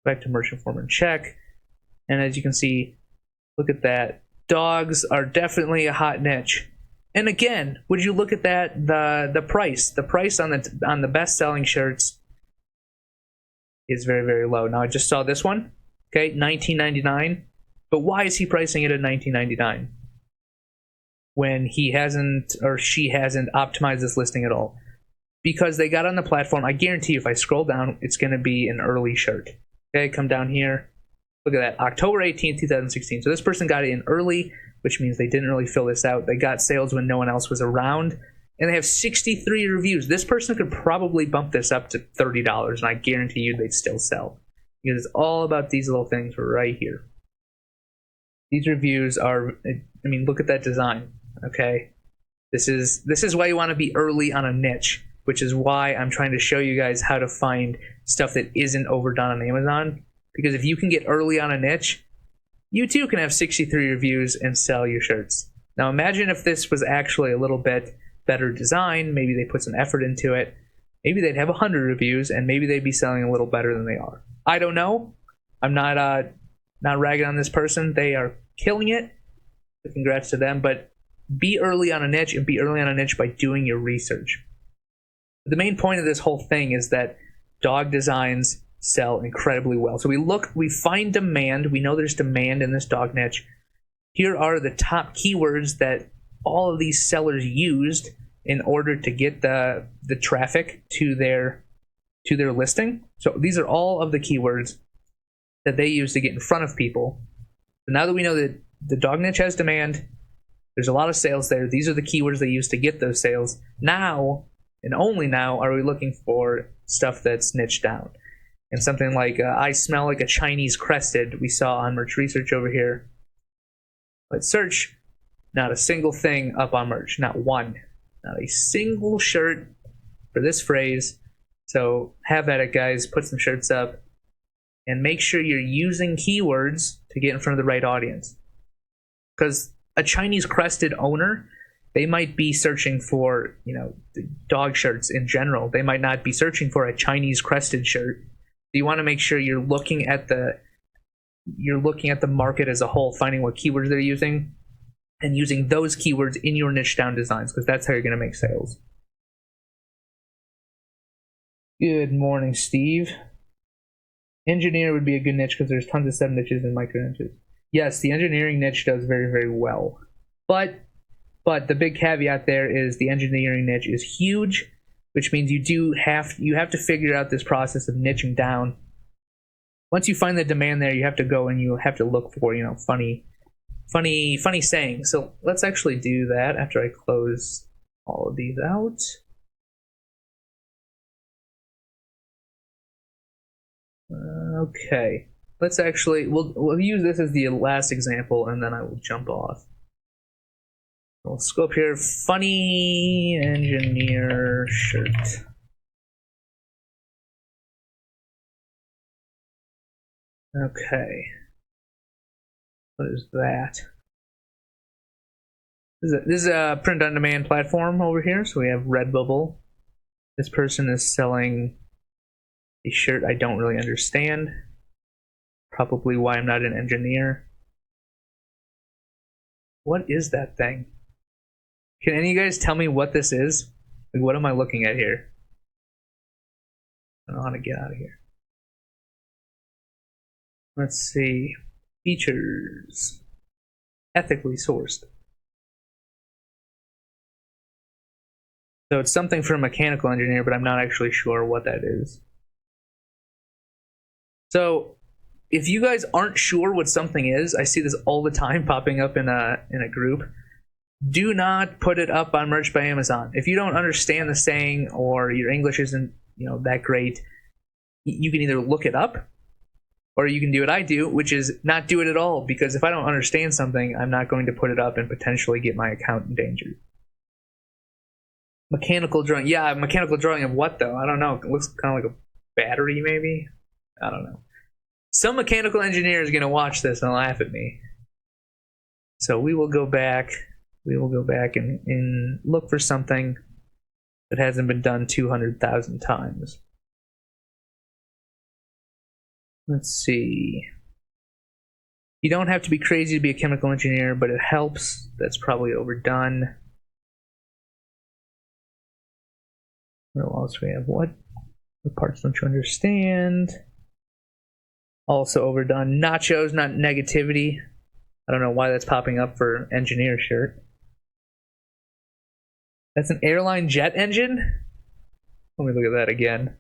Back to merchant format check. And as you can see, look at that. Dogs are definitely a hot niche. And again, would you look at that, the price on the best-selling shirts is very, very low. Now I just saw this one. Okay, $19.99. But why is he pricing it at $19.99 when he hasn't or she hasn't optimized this listing at all? Because they got on the platform. I guarantee you, if I scroll down, it's going to be an early shirt. Okay, come down here. Look at that, October 18th, 2016. So this person got it in early, which means they didn't really fill this out. They got sales when no one else was around, and they have 63 reviews. This person could probably bump this up to $30, and I guarantee you they'd still sell. Because it's all about these little things right here. These reviews are, I mean, look at that design, okay? This is why you want to be early on a niche, which is why I'm trying to show you guys how to find stuff that isn't overdone on Amazon. Because if you can get early on a niche, you too can have 63 reviews and sell your shirts. Now imagine if this was actually a little bit better design, maybe they put some effort into it, maybe they'd have 100 reviews and maybe they'd be selling a little better than they are. I don't know. I'm not ragging on this person. They are killing it. So congrats to them. But be early on a niche, and be early on a niche by doing your research. The main point of this whole thing is that dog designs sell incredibly well. So we find demand. We know there's demand in this dog niche. Here are the top keywords that all of these sellers used in order to get the traffic to their listing. So these are all of the keywords that they use to get in front of people. So now that we know that the dog niche has demand, there's a lot of sales there. These are the keywords they use to get those sales. Now, and only now, are we looking for stuff that's niched down. And something like, I smell like a Chinese crested, we saw on merch research over here. Let's search. Not a single thing up on merch. Not one. Not a single shirt for this phrase. So have at it, guys. Put some shirts up. And make sure you're using keywords to get in front of the right audience. Because a Chinese crested owner, they might be searching for, dog shirts in general. They might not be searching for a Chinese crested shirt. You want to make sure you're looking at the market as a whole, finding what keywords they're using, and using those keywords in your niche down designs, because that's how you're going to make sales. Good morning, Steve. Engineer would be a good niche because there's tons of sub-niches and micro-niches. Yes, the engineering niche does very, very well. But the big caveat there is the engineering niche is huge, which means you have to figure out this process of niching down. Once you find the demand there, you have to go and you have to look for, funny sayings. So let's actually do that after I close all of these out. Okay, let's actually, we'll use this as the last example, and then I will jump off. We'll scope here, funny engineer shirt. Okay. What is that? This is a print-on-demand platform over here, so we have Redbubble. This person is selling a shirt I don't really understand. Probably why I'm not an engineer. What is that thing? Can any of you guys tell me what this is? Like, what am I looking at here? I don't know how to get out of here. Let's see. Features. Ethically sourced. So it's something for a mechanical engineer, but I'm not actually sure what that is. So if you guys aren't sure what something is, I see this all the time popping up in a group. Do not put it up on Merch by Amazon. If you don't understand the saying or your English isn't, that great, you can either look it up or you can do what I do, which is not do it at all, because if I don't understand something, I'm not going to put it up and potentially get my account endangered. Mechanical drawing. Yeah, mechanical drawing of what, though? I don't know. It looks kind of like a battery, maybe? I don't know. Some mechanical engineer is going to watch this and laugh at me. So we will go back. We will go back and look for something that hasn't been done 200,000 times. Let's see. You don't have to be crazy to be a chemical engineer, but it helps. That's probably overdone. What else do we have? What parts don't you understand? Also overdone. Nachos, not negativity. I don't know why that's popping up for engineer shirt. That's an airline jet engine? Let me look at that again.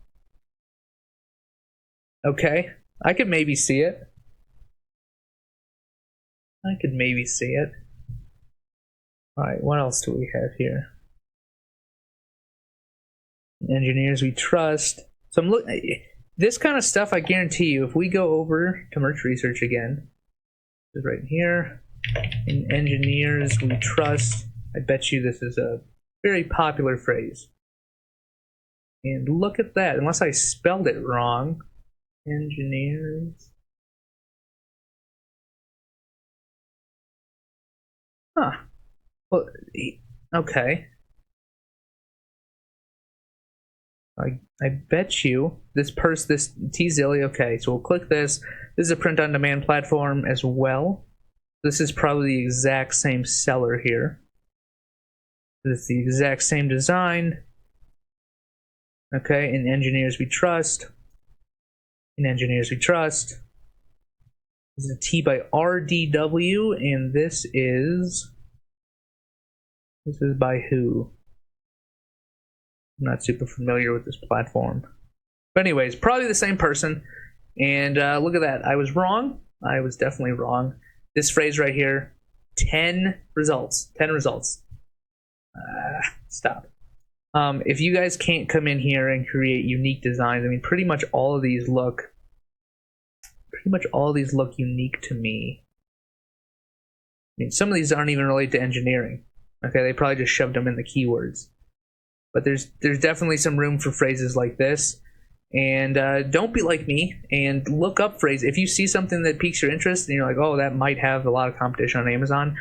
Okay. I could maybe see it. Alright, what else do we have here? Engineers we trust. So I'm looking. This kind of stuff, I guarantee you, if we go over to merch research again, it's right here, in engineers we trust, I bet you this is a very popular phrase. And look at that, unless I spelled it wrong. Engineers. Huh. Well, okay. I bet you this Tzilli, okay, so we'll click this. This is a print-on-demand platform as well. This is probably the exact same seller here. It's the exact same design. Okay, in engineers we trust. This is a T by RDW, and this is by who? I'm not super familiar with this platform. But anyways, probably the same person. And look at that. I was wrong. I was definitely wrong. This phrase right here, 10 results. 10 results. Stop. If you guys can't come in here and create unique designs, I mean, pretty much all of these look unique to me. I mean, some of these aren't even related to engineering. Okay, they probably just shoved them in the keywords. But there's definitely some room for phrases like this. And don't be like me and look up phrases. If you see something that piques your interest and you're like, oh, that might have a lot of competition on Amazon,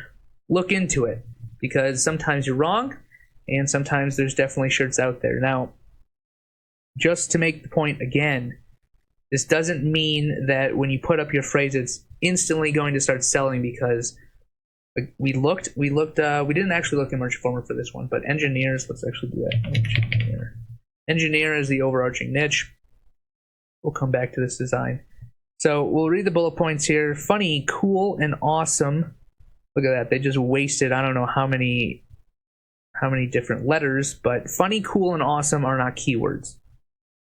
look into it. Because sometimes you're wrong, and sometimes there's definitely shirts out there. Now, just to make the point again, this doesn't mean that when you put up your phrase, it's instantly going to start selling, because we didn't actually look in Merch Informer for this one, but engineers, let's actually do that. Engineer is the overarching niche. We'll come back to this design. So we'll read the bullet points here. Funny, cool, and awesome. Look at that. They just wasted, I don't know how many different letters, but funny, cool, and awesome are not keywords.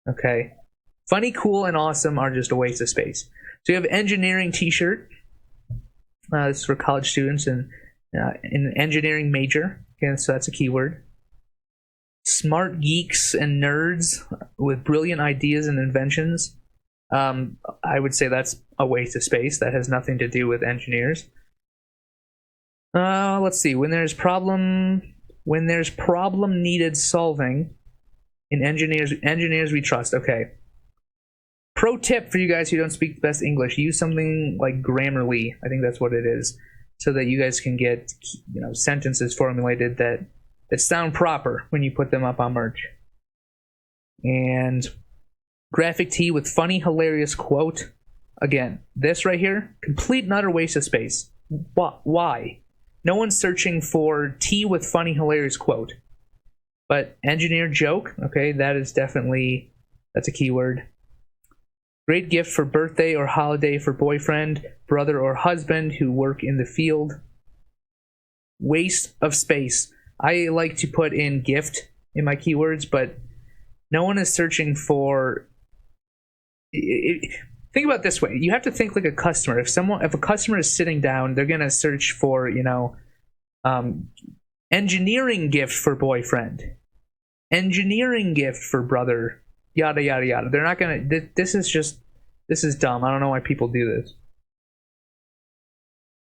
Okay. Funny, cool, and awesome are just a waste of space. So you have engineering t-shirt. This is for college students in an engineering major. Okay, so that's a keyword. Smart geeks and nerds with brilliant ideas and inventions. I would say that's a waste of space. That has nothing to do with engineers. Let's see. When there's problem needed solving, in engineers we trust. Okay. Pro tip for you guys who don't speak the best English: use something like Grammarly. I think that's what it is, so that you guys can get sentences formulated that sound proper when you put them up on merch. And graphic tee with funny, hilarious quote. Again, this right here, complete and utter waste of space. Why? No one's searching for tee with funny, hilarious quote. But engineer joke, okay, that's a keyword. Great gift for birthday or holiday for boyfriend, brother, or husband who work in the field. Waste of space. I like to put in gift in my keywords, but no one is searching for... Think about it this way. You have to think like a customer. If a customer is sitting down, they're going to search for, engineering gift for boyfriend, engineering gift for brother, yada, yada, yada. They're not going to... This is dumb. I don't know why people do this.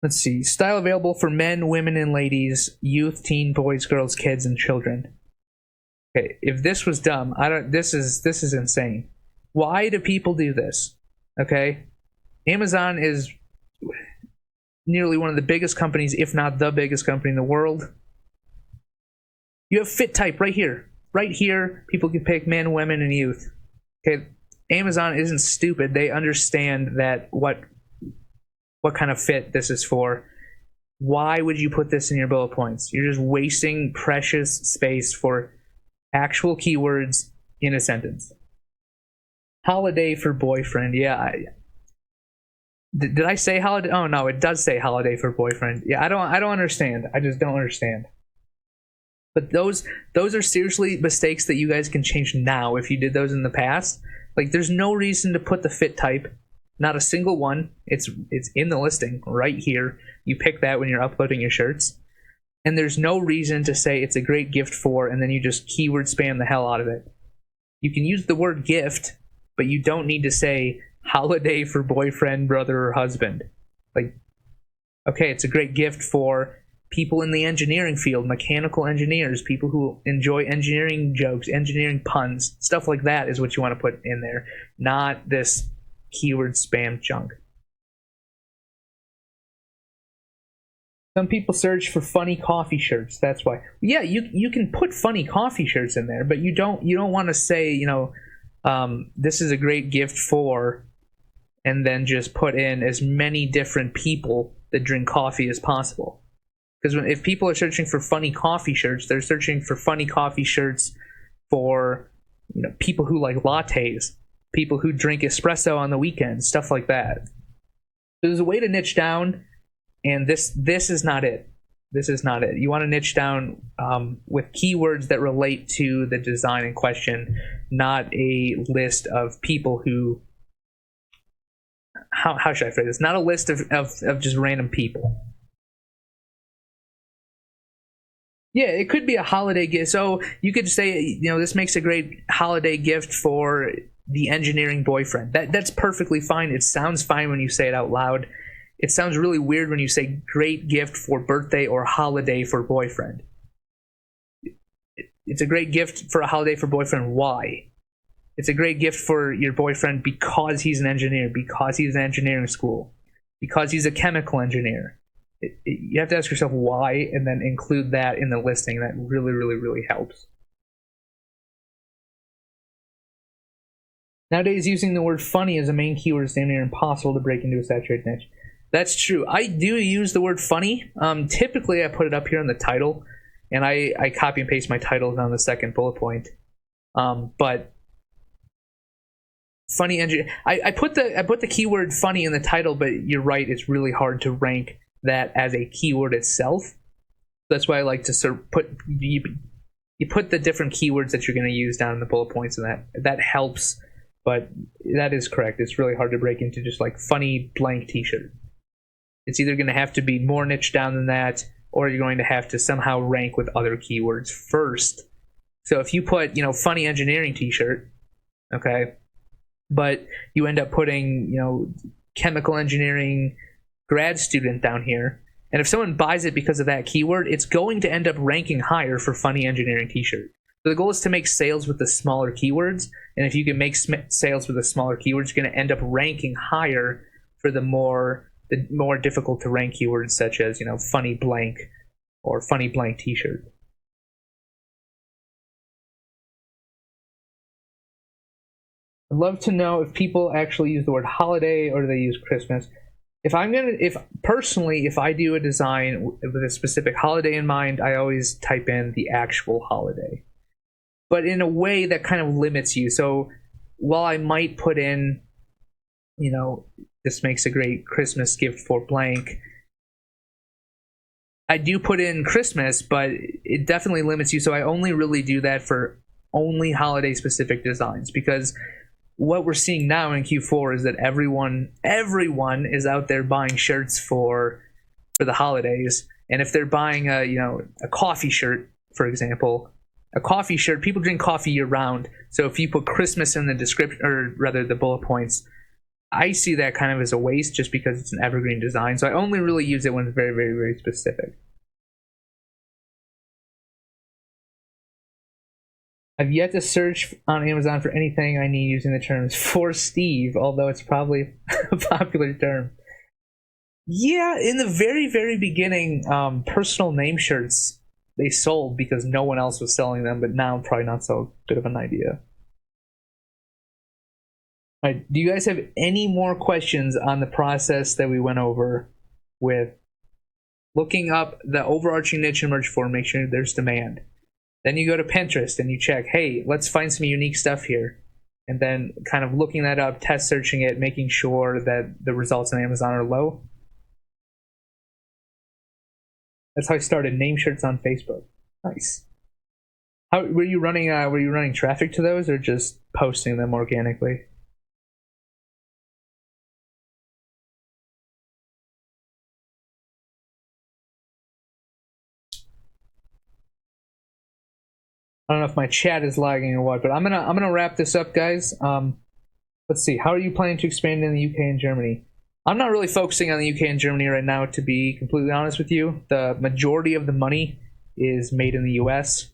Let's see. Style available for men, women, and ladies, youth, teen, boys, girls, kids, and children. Okay, if this was dumb, this is insane. Why do people do this? Okay? Amazon is nearly one of the biggest companies, if not the biggest company in the world. You have fit type right here. Right here, people can pick men, women, and youth. Okay, Amazon isn't stupid. They understand that what kind of fit this is for. Why would you put this in your bullet points? You're just wasting precious space for actual keywords in a sentence. Holiday for boyfriend. Yeah. Did I say holiday? Oh no, it does say holiday for boyfriend. Yeah, I don't understand. I just don't understand. But those are seriously mistakes that you guys can change now if you did those in the past. Like, there's no reason to put the fit type. Not a single one. It's in the listing right here. You pick that when you're uploading your shirts. And there's no reason to say it's a great gift for, and then you just keyword spam the hell out of it. You can use the word gift, but you don't need to say holiday for boyfriend, brother, or husband. Like, okay, it's a great gift for people in the engineering field, mechanical engineers, people who enjoy engineering jokes, engineering puns, stuff like that is what you want to put in there, not this keyword spam junk. Some people search for funny coffee shirts. That's why. Yeah, you can put funny coffee shirts in there, but you don't want to say, this is a great gift for, and then just put in as many different people that drink coffee as possible. Because if people are searching for funny coffee shirts, they're searching for funny coffee shirts for people who like lattes, people who drink espresso on the weekends, stuff like that. There's a way to niche down, and this is not it. This is not it. You want to niche down with keywords that relate to the design in question, not a list of people who... How should I phrase this? Not a list of just random people. Yeah, it could be a holiday gift. So you could say, this makes a great holiday gift for the engineering boyfriend. That's perfectly fine. It sounds fine when you say it out loud. It sounds really weird when you say great gift for birthday or holiday for boyfriend. It's a great gift for a holiday for boyfriend. Why? It's a great gift for your boyfriend because he's an engineer, because he's in engineering school, because he's a chemical engineer. You have to ask yourself why, and then include that in the listing. That really, really, really helps. Nowadays, using the word funny as a main keyword is damn near impossible to break into a saturated niche. That's true. I do use the word funny. Typically, I put it up here in the title, and I copy and paste my titles on the second bullet point. But funny I put the keyword funny in the title, but you're right. It's really hard to rank that as a keyword itself. That's why I like to put you put the different keywords that you're going to use down in the bullet points, and that helps. But that is correct. It's really hard to break into just like funny blank t-shirt. It's either going to have to be more niche down than that, or you're going to have to somehow rank with other keywords first. So if you put funny engineering t-shirt, okay, but you end up putting chemical engineering grad student down here, and if someone buys it because of that keyword, it's going to end up ranking higher for funny engineering t-shirt. So the goal is to make sales with the smaller keywords, and if you can make sales with the smaller keywords, you're going to end up ranking higher for the more difficult to rank keywords, such as funny blank or funny blank t-shirt. I'd love to know if people actually use the word holiday or do they use Christmas. If I do a design with a specific holiday in mind, I always type in the actual holiday, but in a way that kind of limits you. So while I might put in this makes a great Christmas gift for blank. I do put in Christmas, but it definitely limits you. So I only really do that for only holiday specific designs, because what we're seeing now in Q4 is that everyone is out there buying shirts for the holidays. And if they're buying a coffee shirt, for example, a coffee shirt, people drink coffee year round. So if you put Christmas in the description, or rather the bullet points, I see that kind of as a waste, just because it's an evergreen design. So I only really use it when it's very, very, very specific. I've yet to search on Amazon for anything I need using the terms "for Steve," although it's probably a popular term. Yeah, in the very, very beginning, personal name shirts, they sold because no one else was selling them, but now probably not so good of an idea. All right, do you guys have any more questions on the process that we went over with looking up the overarching niche and merge form, make sure there's demand? Then you go to Pinterest and you check, hey, let's find some unique stuff here. And then kind of looking that up, test searching it, making sure that the results on Amazon are low. That's how I started name shirts on Facebook. Nice. How were you running traffic to those, or just posting them organically? I don't know if my chat is lagging or what, but I'm gonna wrap this up, guys. Let's see. How are you planning to expand in the UK and Germany? I'm not really focusing on the UK and Germany right now, to be completely honest with you. The majority of the money is made in the US.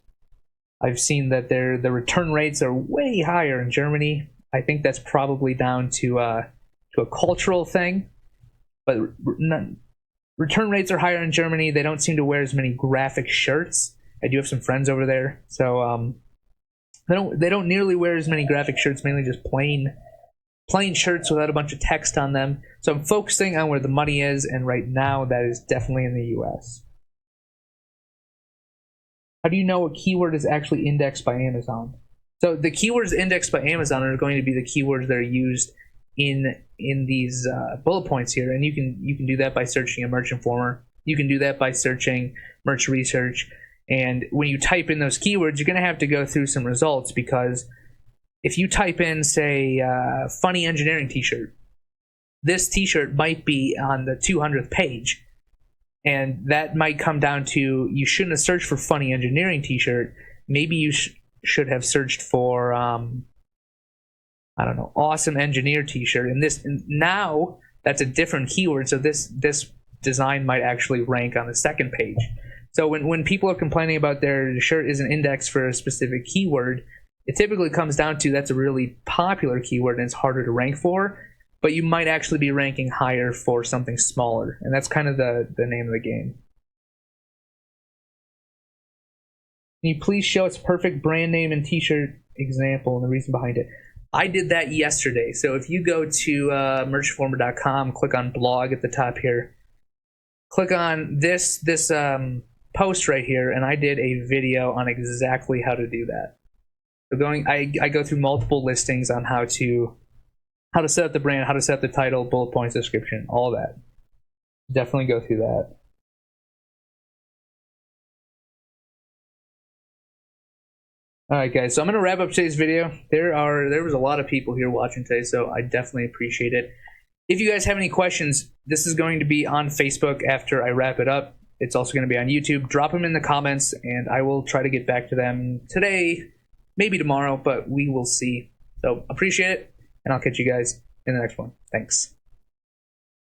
I've seen that the return rates are way higher in Germany. I think that's probably down to a cultural thing, but return rates are higher in Germany. They don't seem to wear as many graphic shirts. I do have some friends over there, so they don't nearly wear as many graphic shirts. Mainly just plain shirts without a bunch of text on them. So I'm focusing on where the money is, and right now that is definitely in the US. How do you know what keyword is actually indexed by Amazon? So the keywords indexed by Amazon are going to be the keywords that are used in these bullet points here, and you can do that by searching a merch informer. You can do that by searching merch research. And when you type in those keywords, you're going to have to go through some results, because if you type in, say, funny engineering t-shirt, this t-shirt might be on the 200th page. And that might come down to, you shouldn't have searched for funny engineering t-shirt. Maybe you should have searched for, I don't know, awesome engineer t-shirt. And now that's a different keyword. So this design might actually rank on the second page. So when people are complaining about their shirt isn't indexed for a specific keyword, it typically comes down to that's a really popular keyword and it's harder to rank for, but you might actually be ranking higher for something smaller. And that's kind of the name of the game. Can you please show us perfect brand name and t-shirt example and the reason behind it? I did that yesterday. So if you go to merchinformer.com, click on blog at the top here, click on this post right here, and I did a video on exactly how to do that. So I go through multiple listings on how to set up the brand, how to set up the title, bullet points, description, all that. Definitely go through that. All right, guys. So I'm gonna wrap up today's video. There was a lot of people here watching today, so I definitely appreciate it. If you guys have any questions, this is going to be on Facebook after I wrap it up. It's also going to be on YouTube. Drop them in the comments, and I will try to get back to them today, maybe tomorrow, but we will see. So appreciate it, and I'll catch you guys in the next one. Thanks.